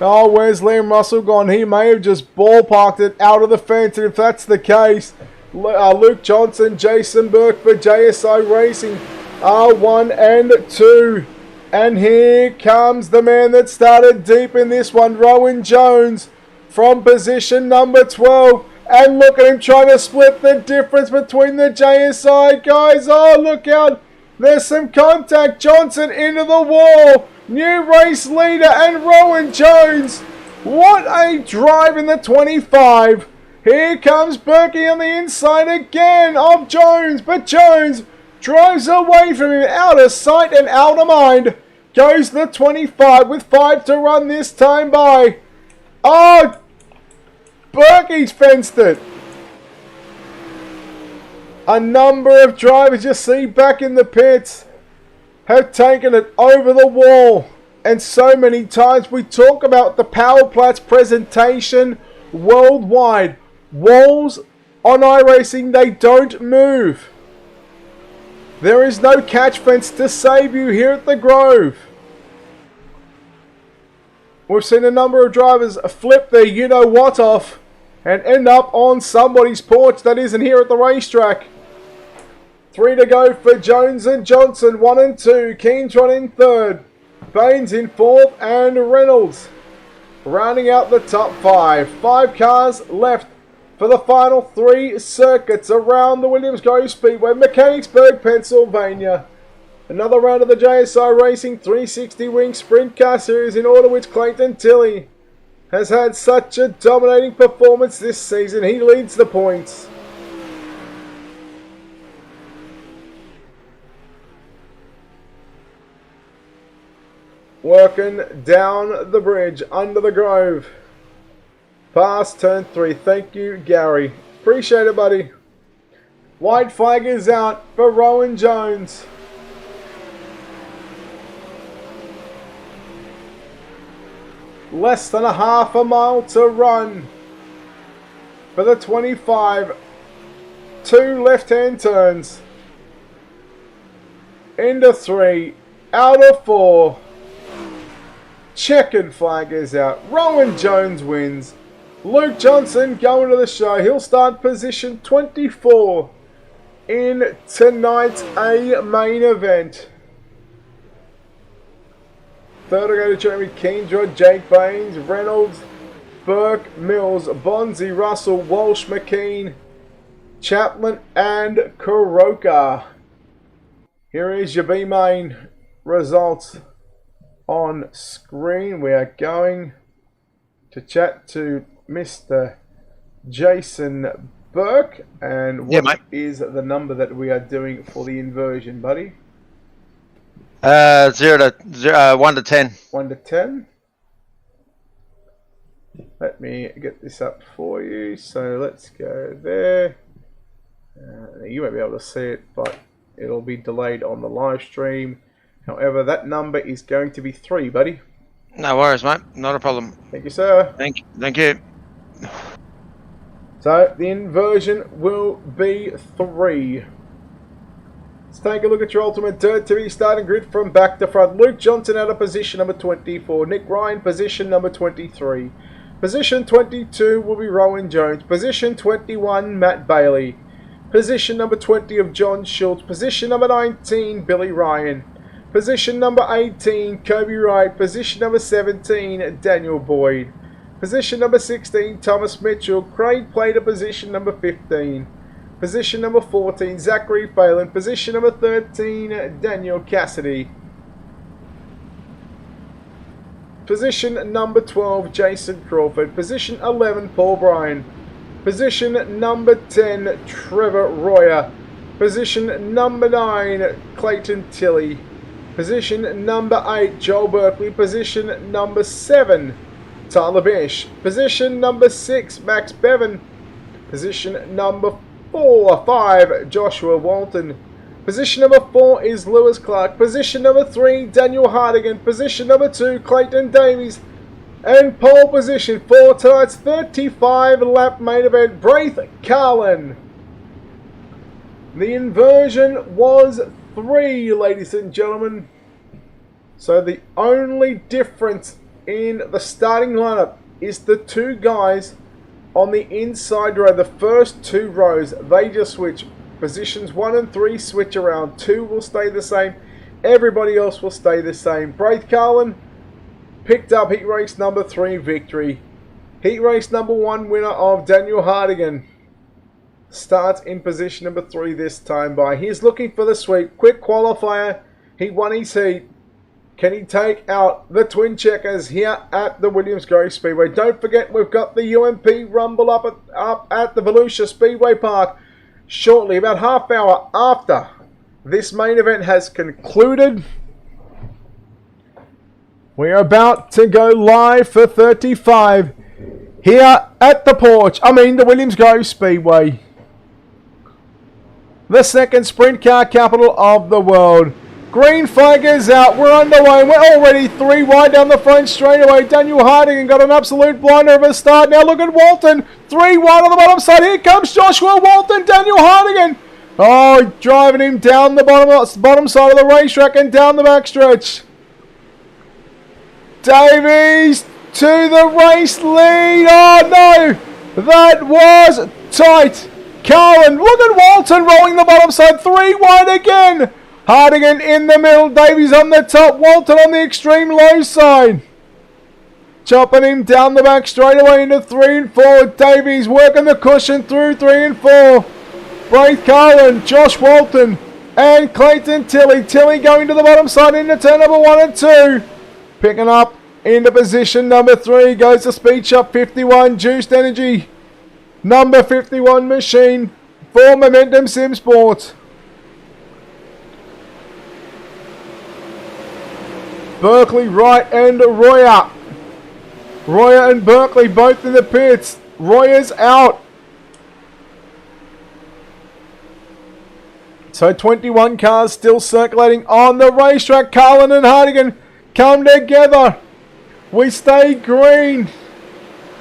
Oh, where's Liam Russell gone? He may have just ballparked it out of the fence, and if that's the case, Luke Johnson, Jason Burke for JSI Racing are 1 and 2. And here comes the man that started deep in this one, Rowan Jones, from position number 12. And look at him trying to split the difference between the JSI guys. Oh, look out. There's some contact. Johnson into the wall. New race leader and Rowan Jones. What a drive in the 25. Here comes Berkey on the inside again of Jones. But Jones drives away from him, out of sight and out of mind. Goes the 25 with 5 to run this time by. Oh, Berkey's fenced it. A number of drivers you see back in the pits have taken it over the wall. And so many times we talk about the Power Plat's presentation worldwide. Walls on iRacing, they don't move. There is no catch fence to save you here at the Grove. We've seen a number of drivers flip their you-know-what off and end up on somebody's porch that isn't here at the racetrack. 3 to go for Jones and Johnson, 1 and 2. Keentron in 3rd. Baines in 4th and Reynolds rounding out the top 5. 5 cars left for the final 3 circuits around the Williams Grove Speedway, Mechanicsburg, Pennsylvania. Another round of the JSI Racing 360 Wing Sprint Car Series in order, which Clayton Tilley has had such a dominating performance this season. He leads the points. Working down the bridge under the Grove. Past turn 3. Thank you, Gary. Appreciate it, buddy. White flag is out for Rowan Jones. Less than a half a mile to run for the 25. 2 left-hand turns. Into 3. Out of 4. Checkered flag is out. Rowan Jones wins. Luke Johnson going to the show. He'll start position 24 in tonight's A main event. 3rd will go to Jeremy Keendra, Jake Baines, Reynolds, Burke, Mills, Bonzi, Russell, Walsh, McKean, Chaplin and Kuroka. Here is your B main results on screen. We are going to chat to Mr. Jason Burke. And what is the number that we are doing for the inversion, buddy? 1 to 10. 1 to 10. Let me get this up for you. So let's go there. You won't be able to see it, but it'll be delayed on the live stream. However, that number is going to be 3, buddy. No worries, mate. Not a problem. Thank you, sir. Thank you. So the inversion will be 3. Let's take a look at your UltimateDirtTV starting grid from back to front. Luke Johnson out of position number 24. Nick Ryan, position number 23. Position 22 will be Rowan Jones. Position 21, Matt Bailey. Position number 20 of John Schultz. Position number 19, Billy Ryan. Position number 18, Kobe Wright. Position number 17, Daniel Boyd. Position number 16, Thomas Mitchell. Craig played at position number 15. Position number 14, Zachary Phelan. Position number 13, Daniel Cassidy. Position number 12, Jason Crawford. Position 11, Paul Bryan. Position number 10, Trevor Royer. Position number 9, Clayton Tilley. Position number 8, Joel Berkeley. Position number 7, Tyler Bish. Position number 6, Max Bevan. Position number 5, Joshua Walton. Position number 4 is Lewis Clark. Position number 3, Daniel Hardigan. Position number 2, Clayton Davies. And pole position for tonight's 35-lap main event, Braith Carlin. The inversion was 3, ladies and gentlemen. So the only difference in the starting lineup is the two guys on the inside row. The first two rows, they just switch. Positions 1 and 3 switch around. 2 will stay the same. Everybody else will stay the same. Braith Carlin picked up heat race number 3 victory. Heat race number 1 winner of Daniel Hardigan starts in position number 3 this time by. He's looking for the sweep. Quick qualifier. He won his heat. Can he take out the Twin Checkers here at the Williams Grove Speedway? Don't forget, we've got the UMP Rumble up at the Volusia Speedway Park shortly, about half hour after this main event has concluded. We're about to go live for 35 here at the Williams Grove Speedway. The second sprint car capital of the world. Green flag is out. We're underway. We're already 3 wide down the front straightaway. Daniel Hardigan got an absolute blinder of a start. Now look at Walton. 3 wide on the bottom side. Here comes Joshua Walton. Daniel Hardigan. Oh, driving him down the bottom side of the racetrack and down the backstretch. Davies to the race lead. Oh no, that was tight. Carlin, look at Walton rolling the bottom side. 3 wide again. Hardigan in the middle, Davies on the top, Walton on the extreme low side. Chopping him down the back straight away into 3 and 4. Davies working the cushion through 3 and 4. Braith Carlin, Josh Walton, and Clayton Tilley. Tilley going to the bottom side into turn number 1 and 2. Picking up into position number 3 goes the Speed Shop 51, Juiced Energy. Number 51 machine for Momentum Sim Sports. Berkeley, Wright, and Royer. Royer and Berkeley both in the pits. Royer's out. So 21 cars still circulating on the racetrack. Carlin and Hardigan come together. We stay green.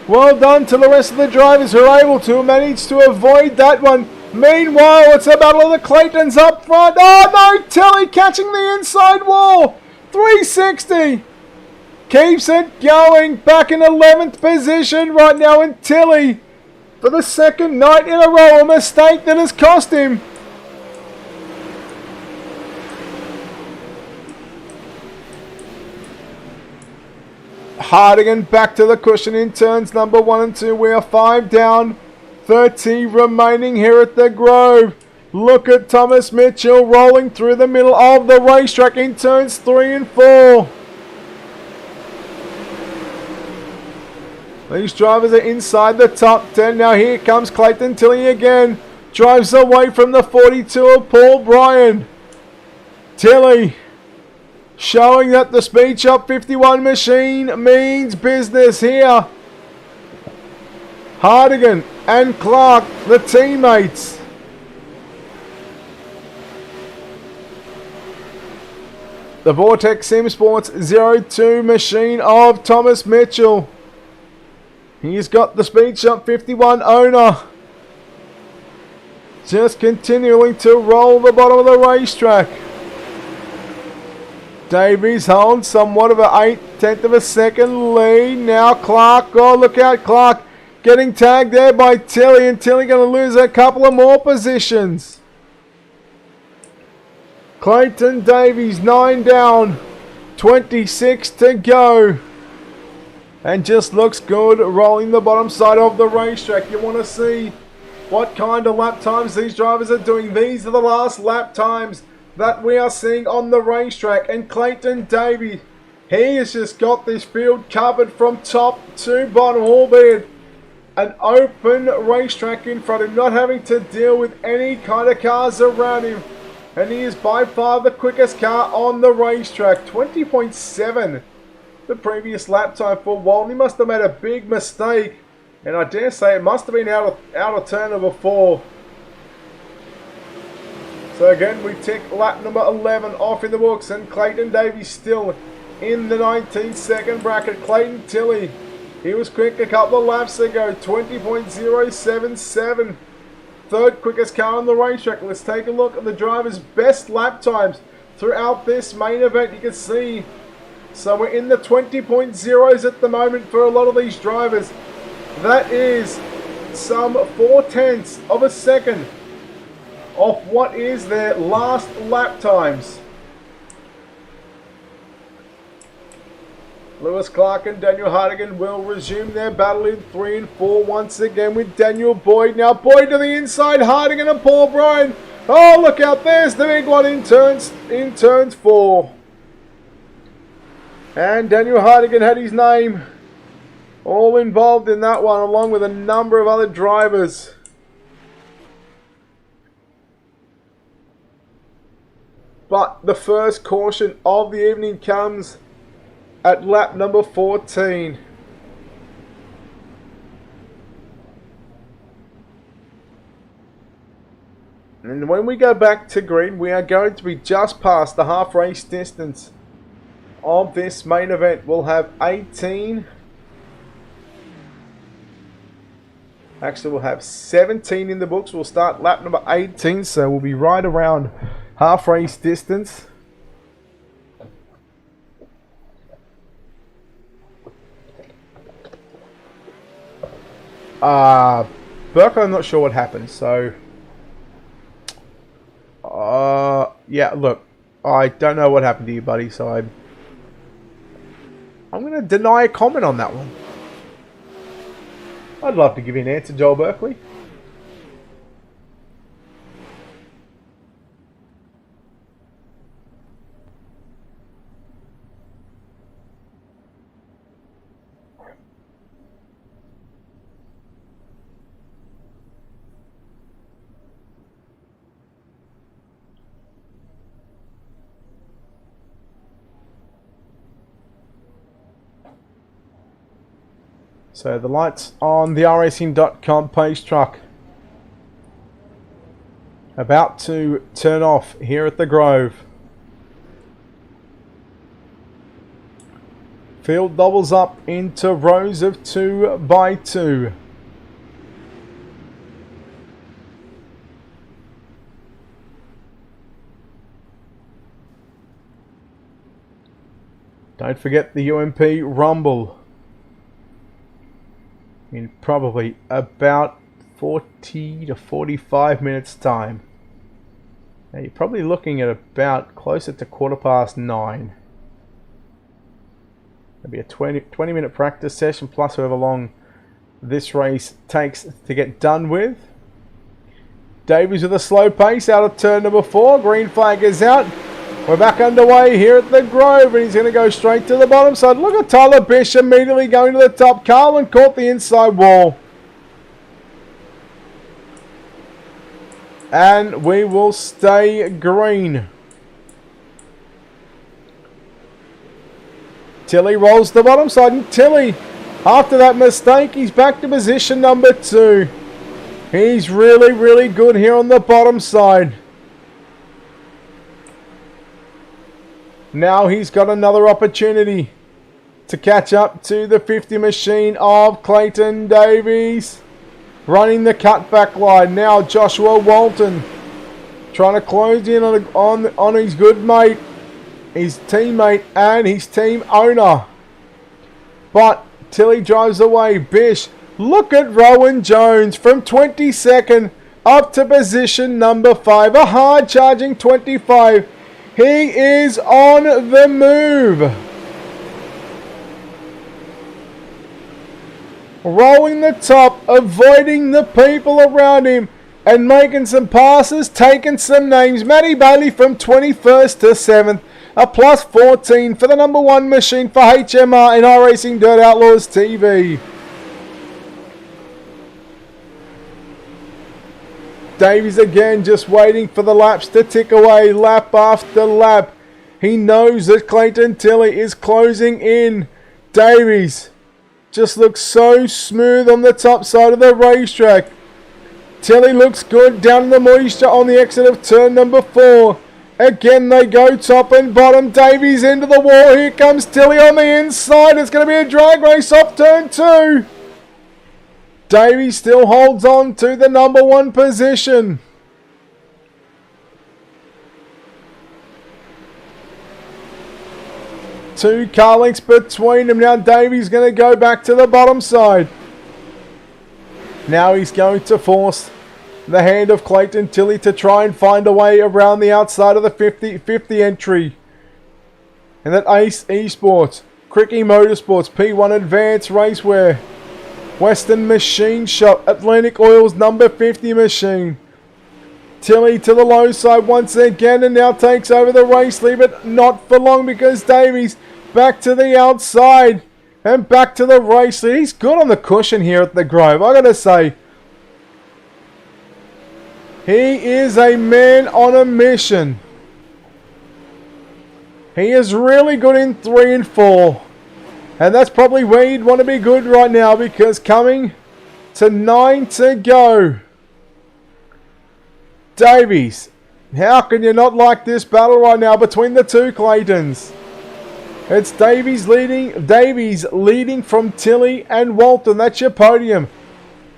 Well done to the rest of the drivers who are able to manage to avoid that one. Meanwhile, it's a battle of the Claytons up front. Oh no, Tilley catching the inside wall. 360. Keeps it going. Back in 11th position right now in Tilley. For the second night in a row, a mistake that has cost him. Hardigan back to the cushion in turns number 1 and 2. We are 5 down. 30 remaining here at the Grove. Look at Thomas Mitchell rolling through the middle of the racetrack in turns 3 and 4. These drivers are inside the top 10. Now here comes Clayton Tilley again. Drives away from the 42 of Paul Bryan. Tilley showing that the Speed Shop 51 machine means business here. Hardigan and Clark, the teammates. The Vortex Sim Sports 02 machine of Thomas Mitchell. He's got the Speed Shop 51 owner. Just continuing to roll the bottom of the racetrack. Davies holds somewhat of an 1/8 of a second lead. Now Clark, oh look out, Clark getting tagged there by Tilley, and Tilley going to lose a couple of more positions. Clayton Davies 9 down, 26 to go. And just looks good rolling the bottom side of the racetrack. You want to see what kind of lap times these drivers are doing. These are the last lap times that we are seeing on the racetrack. And Clayton Davies, he has just got this field covered from top to bottom, albeit an open racetrack in front of him, not having to deal with any kind of cars around him. And he is by far the quickest car on the racetrack. 20.7 the previous lap time for Walton. He must have made a big mistake, and I dare say it must have been out of turn number 4. So again, we tick lap number 11 off in the books, and Clayton Davies still in the 19-second bracket. Clayton Tilley, he was quick a couple of laps ago, 20.077. Third quickest car on the racetrack. Let's take a look at the drivers' best lap times throughout this main event. You can see So we're in the 20.0s at the moment for a lot of these drivers. That is some 0.4 of a second off what is their last lap times. Lewis Clark and Daniel Hardigan will resume their battle in 3 and 4 once again with Daniel Boyd. Now Boyd to the inside, Hardigan and Paul Bryan. Oh, look out, there's the big one in turns 4. And Daniel Hardigan had his name all involved in that one, along with a number of other drivers. But the first caution of the evening comes at lap number 14. And when we go back to green, we are going to be just past the half race distance of this main event. We'll have 18. Actually, we'll have 17 in the books. We'll start lap number 18, so we'll be right around half race distance. Burke, I'm not sure what happened, so yeah, look, I don't know what happened to you, buddy, so I'm going to deny a comment on that one. I'd love to give you an answer, Joel Berkeley. So the lights on the iRacing.com page truck about to turn off here at the Grove. Field doubles up into rows of 2 by 2. Don't forget the UMP Rumble in probably about 40 to 45 minutes time. Now you're probably looking at about closer to 9:15. It'll be a 20 minute practice session plus however long this race takes to get done with. Davies with a slow pace out of turn number 4. Green flag is out. We're back underway here at the Grove, and he's going to go straight to the bottom side. Look at Tyler Bish immediately going to the top. Carlin caught the inside wall. And we will stay green. Tilley rolls the bottom side, and Tilley, after that mistake, he's back to position number 2. He's really, really good here on the bottom side. Now he's got another opportunity to catch up to the 50 machine of Clayton Davies. Running the cutback line. Now Joshua Walton trying to close in on his good mate, his teammate and his team owner. But Tilley drives away. Bish, look at Rowan Jones from 22nd up to position number 5. A hard charging 25. He is on the move. Rolling the top, avoiding the people around him and making some passes, taking some names. Matty Bailey from 21st to 7th. A plus 14 for the number 1 machine for HMR and iRacing Dirt Outlaws TV. Davies again just waiting for the laps to tick away, lap after lap. He knows that Clayton Tilley is closing in. Davies just looks so smooth on the top side of the racetrack. Tilley looks good down in the moisture on the exit of turn number 4. Again they go top and bottom. Davies into the wall. Here comes Tilley on the inside. It's going to be a drag race off turn 2. Davies still holds on to the number 1 position. 2 car lengths between them. Now Davies going to go back to the bottom side. Now he's going to force the hand of Clayton Tilley to try and find a way around the outside of the 50 entry. And that Ace Esports, Cricky Motorsports, P1 Advanced Racewear, Western Machine Shop, Atlantic Oil's number 50 machine. Tilley to the low side once again and now takes over the race lead, but not for long because Davies back to the outside and back to the race lead. He's good on the cushion here at the Grove, I gotta say. He is a man on a mission. He is really good in 3 and 4. And that's probably where you'd want to be good right now because coming to 9 to go. Davies. How can you not like this battle right now between the 2 Claytons? It's Davies leading from Tilley and Walton. That's your podium.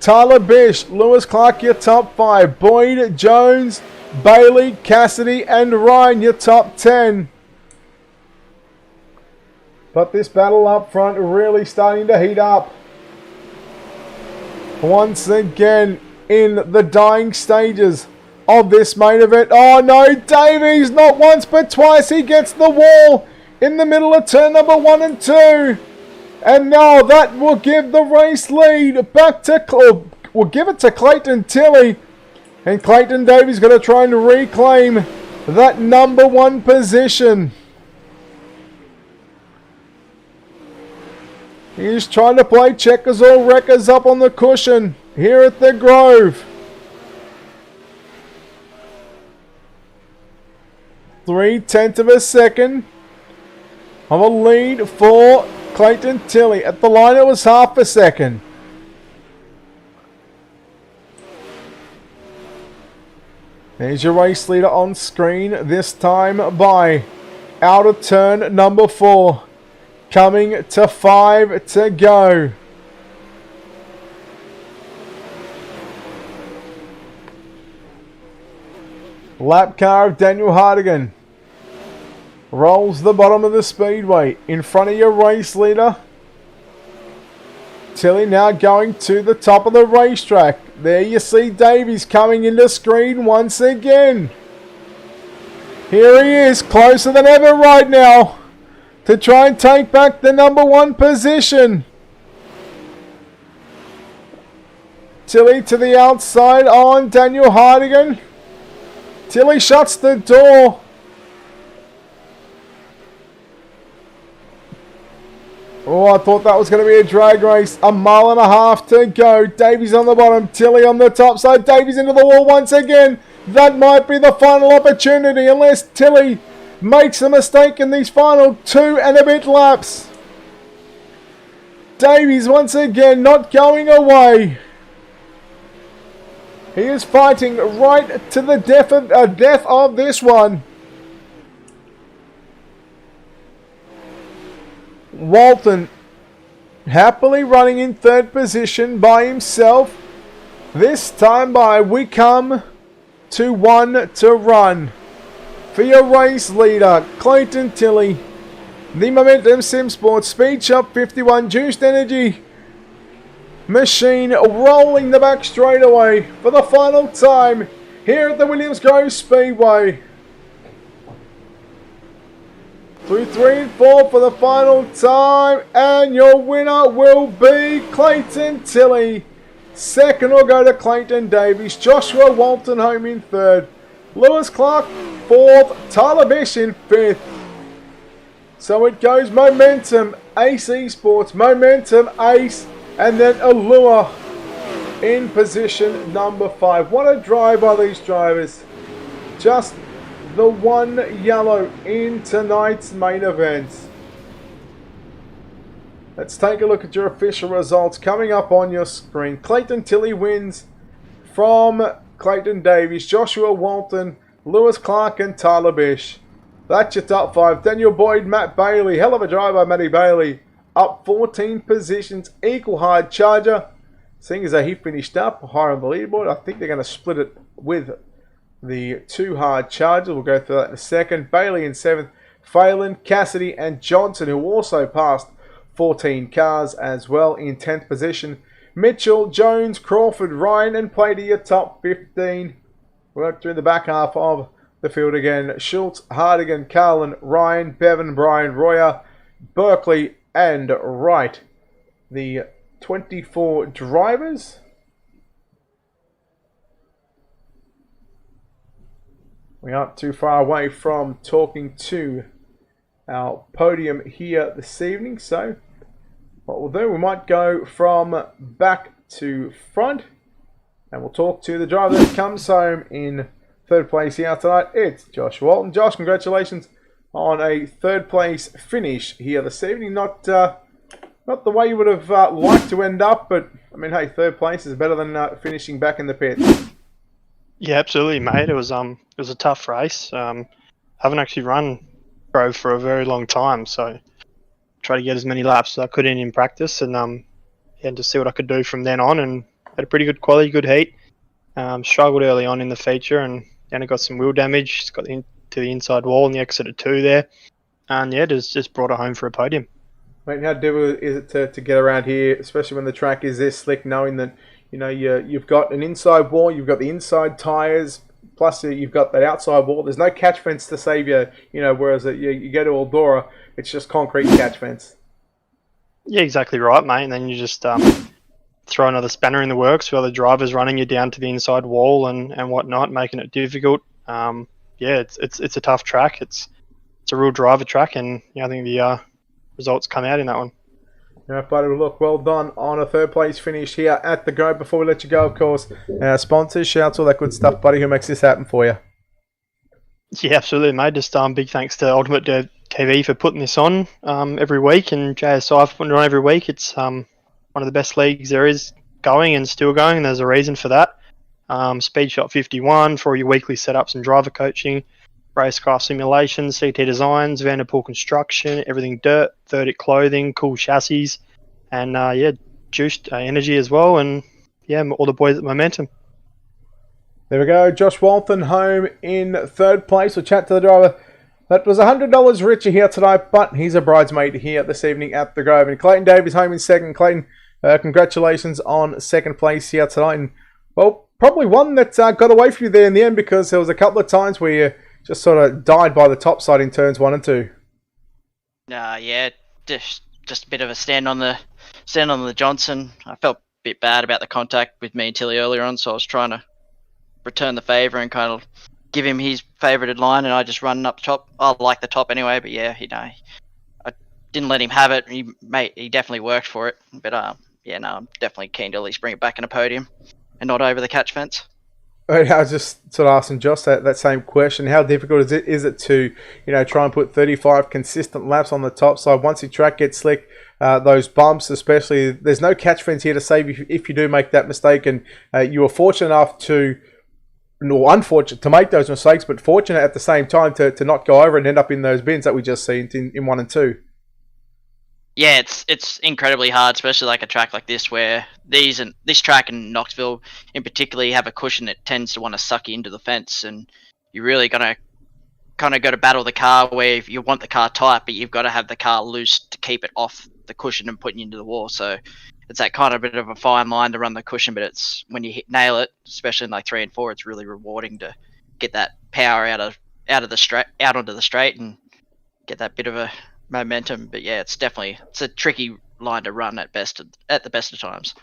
Tyler Bish, Lewis Clark, your top 5. Boyd, Jones, Bailey, Cassidy, and Ryan, your top 10. But this battle up front really starting to heat up. Once again in the dying stages of this main event. Oh no, Davies, not once but twice. He gets the wall in the middle of turn number 1 and 2. And now that will give the race lead back to, will give it to Clayton Tilley. And Clayton Davies going to try and reclaim that number 1 position. He's trying to play checkers or wreckers up on the cushion here at the Grove. 0.3 of a second of a lead for Clayton Tilley. At the line it was half a second. There's your race leader on screen, this time by out of turn number 4. Coming to 5 to go. Lap car of Daniel Hardigan rolls the bottom of the speedway in front of your race leader. Tilley now going to the top of the racetrack. There you see Davies coming into screen once again. Here he is, closer than ever right now to try and take back the number 1 position. Tilley to the outside on Daniel Hardigan. Tilley shuts the door. Oh, I thought that was going to be a drag race. 1.5 miles to go. Davies on the bottom, Tilley on the top side. Davies into the wall once again. That might be the final opportunity unless Tilley makes a mistake in these final 2 and a bit laps. Davies once again not going away. He is fighting right to the death of this one. Walton happily running in 3rd position by himself. This time by we come to 1 to run. For your race leader, Clayton Tilley, the Momentum Sim Sports Speed Shop 51 Juiced Energy machine rolling the back straightaway for the final time here at the Williams Grove Speedway. Through 3 and 4 for the final time, and your winner will be Clayton Tilley. 2nd will go to Clayton Davies. Joshua Walton home in 3rd. Lewis Clark 4th. Tyler Bish in 5th. So it goes Momentum, Ace Esports, Momentum, Ace, and then Allure in position number 5. What a drive by these drivers. Just the 1 yellow in tonight's main event. Let's take a look at your official results coming up on your screen. Clayton Tilley wins from Clayton Davies, Joshua Walton, Lewis Clark, and Tyler Bish. That's your top 5. Daniel Boyd, Matt Bailey. Hell of a drive by Matty Bailey. Up 14 positions. Equal hard charger. Seeing as he finished up higher on the leaderboard, I think they're going to split it with the 2 hard chargers. We'll go through that in a second. Bailey in 7th. Phelan, Cassidy and Johnson, who also passed 14 cars as well in 10th position. Mitchell, Jones, Crawford, Ryan and play to your top 15. Work through the back half of the field again. Schultz, Hardigan, Carlin, Ryan, Bevan, Brian, Royer, Berkeley and Wright. The 24 drivers. We aren't too far away from talking to our podium here this evening. So what we'll do, we might go from back to front and we'll talk to the driver that comes home in third place here tonight. It's Josh Walton. Josh, congratulations on a third place finish here this evening. Not the way you would have liked to end up, but I mean, hey, third place is better than finishing back in the pit. Yeah, absolutely, mate. It was a tough race. Haven't actually run Grove for a very long time, so try to get as many laps as I could in practice, and to see what I could do from then on. And had a pretty good quality, good heat. Struggled early on in the feature, and then I got some wheel damage. Just got into the inside wall in the exit at 2 there, and yeah, just brought it home for a podium. Mate, how difficult is it to get around here, especially when the track is this slick, knowing that you've got an inside wall, you've got the inside tyres, plus you've got that outside wall. There's no catch fence to save you, whereas you go to Eldora, it's just concrete catch fence. Yeah, exactly right, mate. And then you just throw another spanner in the works with other drivers running you down to the inside wall and whatnot, making it difficult. It's a tough track. It's a real driver track, and I think the results come out in that one. Yeah, buddy, look, well done on a third place finish here at the Grove. Before we let you go, of course, sponsors, shouts, all that good stuff, buddy. Who makes this happen for you? Yeah, absolutely, mate. Just big thanks to UltimateDirtTV for putting this on every week, and JSI for putting it on every week. It's one of the best leagues there is going and still going, and there's a reason for that. Speed Shot 51 for all your weekly setups and driver coaching, racecraft simulations, CT designs, Vanderpool construction, everything dirt, verdict clothing, cool chassis, and juiced energy as well, and all the boys at Momentum. There we go, Josh Walton home in third place. We'll chat to the driver that was $100 richer here tonight, but he's a bridesmaid here this evening at the Grove. And Clayton Davies home in second. Clayton, congratulations on second place here tonight. And, well, probably one that got away from you there in the end, because there was a couple of times where you just sort of died by the top side in turns 1 and 2. Just a bit of a stand on the Johnson. I felt a bit bad about the contact with me and Tilly earlier on, so I was trying to return the favour and kind of give him his favoured line, and I just run up top. I like the top anyway, but I didn't let him have it. He definitely worked for it, but I'm definitely keen to at least bring it back in a podium and not over the catch fence. I was just sort of asking Josh that same question. How difficult is it to try and put 35 consistent laps on the top side once the track gets slick? Those bumps, especially, there's no catch fence here to save you if you do make that mistake. And you were fortunate enough unfortunate to make those mistakes, but fortunate at the same time to not go over and end up in those bins that we just seen in 1 and 2. Yeah, it's incredibly hard, especially like a track like this, where this track in Knoxville in particular, you have a cushion that tends to want to suck you into the fence, and you're really gonna kind of got to battle the car where you want the car tight, but you've got to have the car loose to keep it off the cushion and putting you into the wall. So it's that kind of bit of a fine line to run the cushion, but it's when you nail it, especially in like 3 and 4, it's really rewarding to get that power out onto the straight and get that bit of a momentum. But yeah, it's a tricky line to run at the best of times.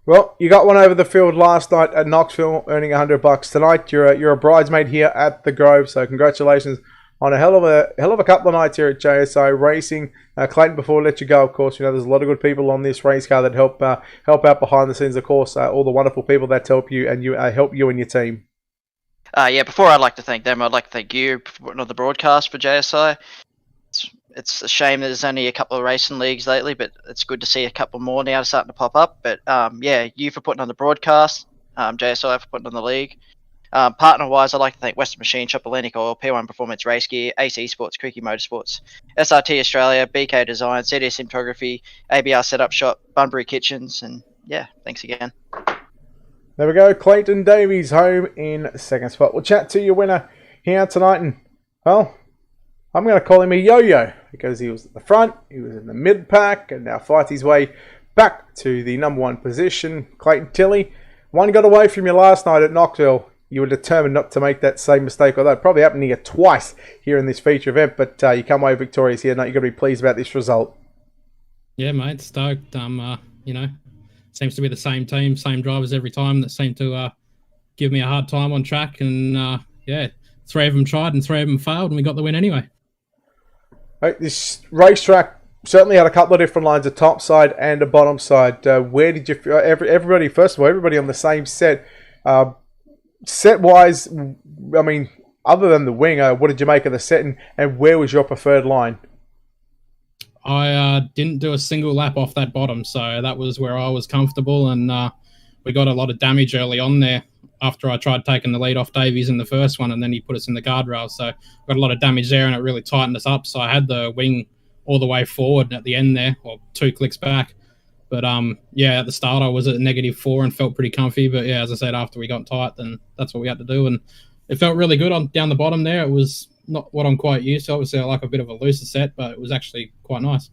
Well, you got one over the field last night at Knoxville, earning $100 tonight. You're a bridesmaid here at the Grove, so congratulations on a hell of a couple of nights here at JSI Racing. Clayton, before we let you go, of course, there's a lot of good people on this race car that help out behind the scenes. Of course, all the wonderful people that help you and help you and your team. Before I'd like to thank them, I'd like to thank you for putting on the broadcast for JSI. It's a shame that there's only a couple of racing leagues lately, but it's good to see a couple more now starting to pop up. But you for putting on the broadcast, JSI for putting on the league. Partner-wise, I'd like to thank Western Machine Shop, Atlantic Oil, P1 Performance Race Gear, AC Sports, Creaky Motorsports, SRT Australia, BK Design, CDS Cinematography, ABR Setup Shop, Bunbury Kitchens, and thanks again. There we go, Clayton Davies home in second spot. We'll chat to your winner here tonight, and well, I'm going to call him a yo-yo because he was at the front, he was in the mid-pack, and now fights his way back to the number 1 position. Clayton Tilley, one got away from you last night at Knoxville. You were determined not to make that same mistake, although it probably happened to you twice here in this feature event, but you come away victorious here. Now you've got to be pleased about this result. Yeah, mate, stoked. You know, seems to be the same team, same drivers every time that seem to give me a hard time on track, and yeah, 3 of them tried and 3 of them failed, and we got the win anyway. Right, this racetrack certainly had a couple of different lines, a top side and a bottom side. Where did you feel, everybody, first of all, everybody on the same set, set-wise, I mean, other than the wing, what did you make of the set, and where was your preferred line? I didn't do a single lap off that bottom, so that was where I was comfortable, and we got a lot of damage early on there after I tried taking the lead off Davies in the first one, and then he put us in the guardrail, so got a lot of damage there, and it really tightened us up, so I had the wing all the way forward at the end there, or 2 clicks back. But yeah, at the start I was at -4 and felt pretty comfy, but yeah, as I said, after we got tight, then that's what we had to do, and it felt really good on down the bottom there. It was not what I'm quite used to. Obviously, I like a bit of a looser set, but it was actually quite nice.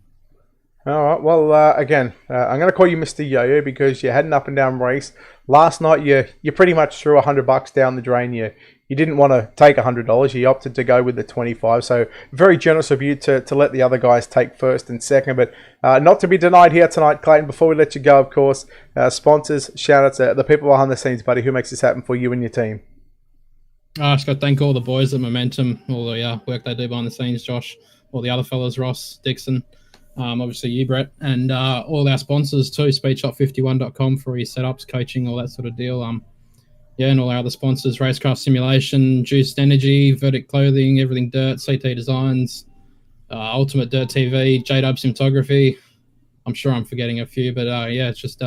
All right. Well, again, I'm going to call you Mr. Yo-Yo because you had an up and down race last night. You pretty much threw $100 down the drain. You didn't want to take $100. You opted to go with the 25. So very generous of you to let the other guys take first and second. But not to be denied here tonight, Clayton. Before we let you go, of course, sponsors, shout out to the people behind the scenes, buddy, who makes this happen for you and your team. I just got to thank all the boys at Momentum, all the work they do behind the scenes, Josh, all the other fellas, Ross, Dixon, obviously you, Brett, and all our sponsors too, speedshop51.com for your setups, coaching, all that sort of deal. Yeah, and all our other sponsors, Racecraft Simulation, Juiced Energy, Verdict Clothing, Everything Dirt, CT Designs, UltimateDirtTV, J-Dub Cinematography. I'm sure I'm forgetting a few, but yeah, it's just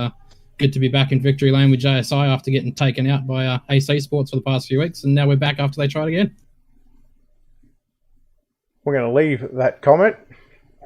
good to be back in victory lane with JSI after getting taken out by AC Sports for the past few weeks, and now we're back after they tried again. We're going to leave that comment.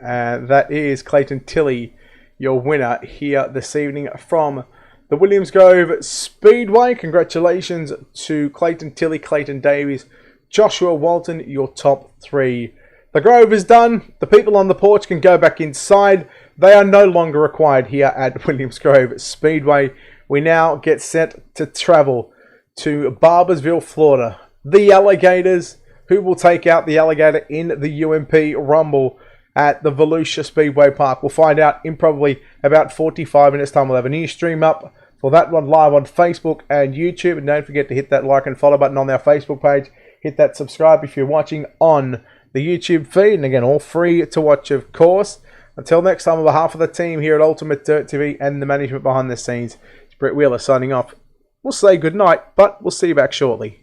That is Clayton Tilley, your winner here this evening from the Williams Grove Speedway. Congratulations to Clayton Tilley, Clayton Davies, Joshua Walton, your top 3. The Grove is done. The people on the porch can go back inside. They are no longer required here at Williams Grove Speedway. We now get set to travel to Barbersville, Florida. The Alligators, who will take out the Alligator in the UMP Rumble at the Volusia Speedway Park. We'll find out in probably about 45 minutes time. We'll have a new stream up for that one live on Facebook and YouTube. And don't forget to hit that like and follow button on our Facebook page. Hit that subscribe if you're watching on the YouTube feed. And again, all free to watch, of course. Until next time, on behalf of the team here at Ultimate Dirt TV and the management behind the scenes, it's Brett Wheeler signing off. We'll say goodnight, but we'll see you back shortly.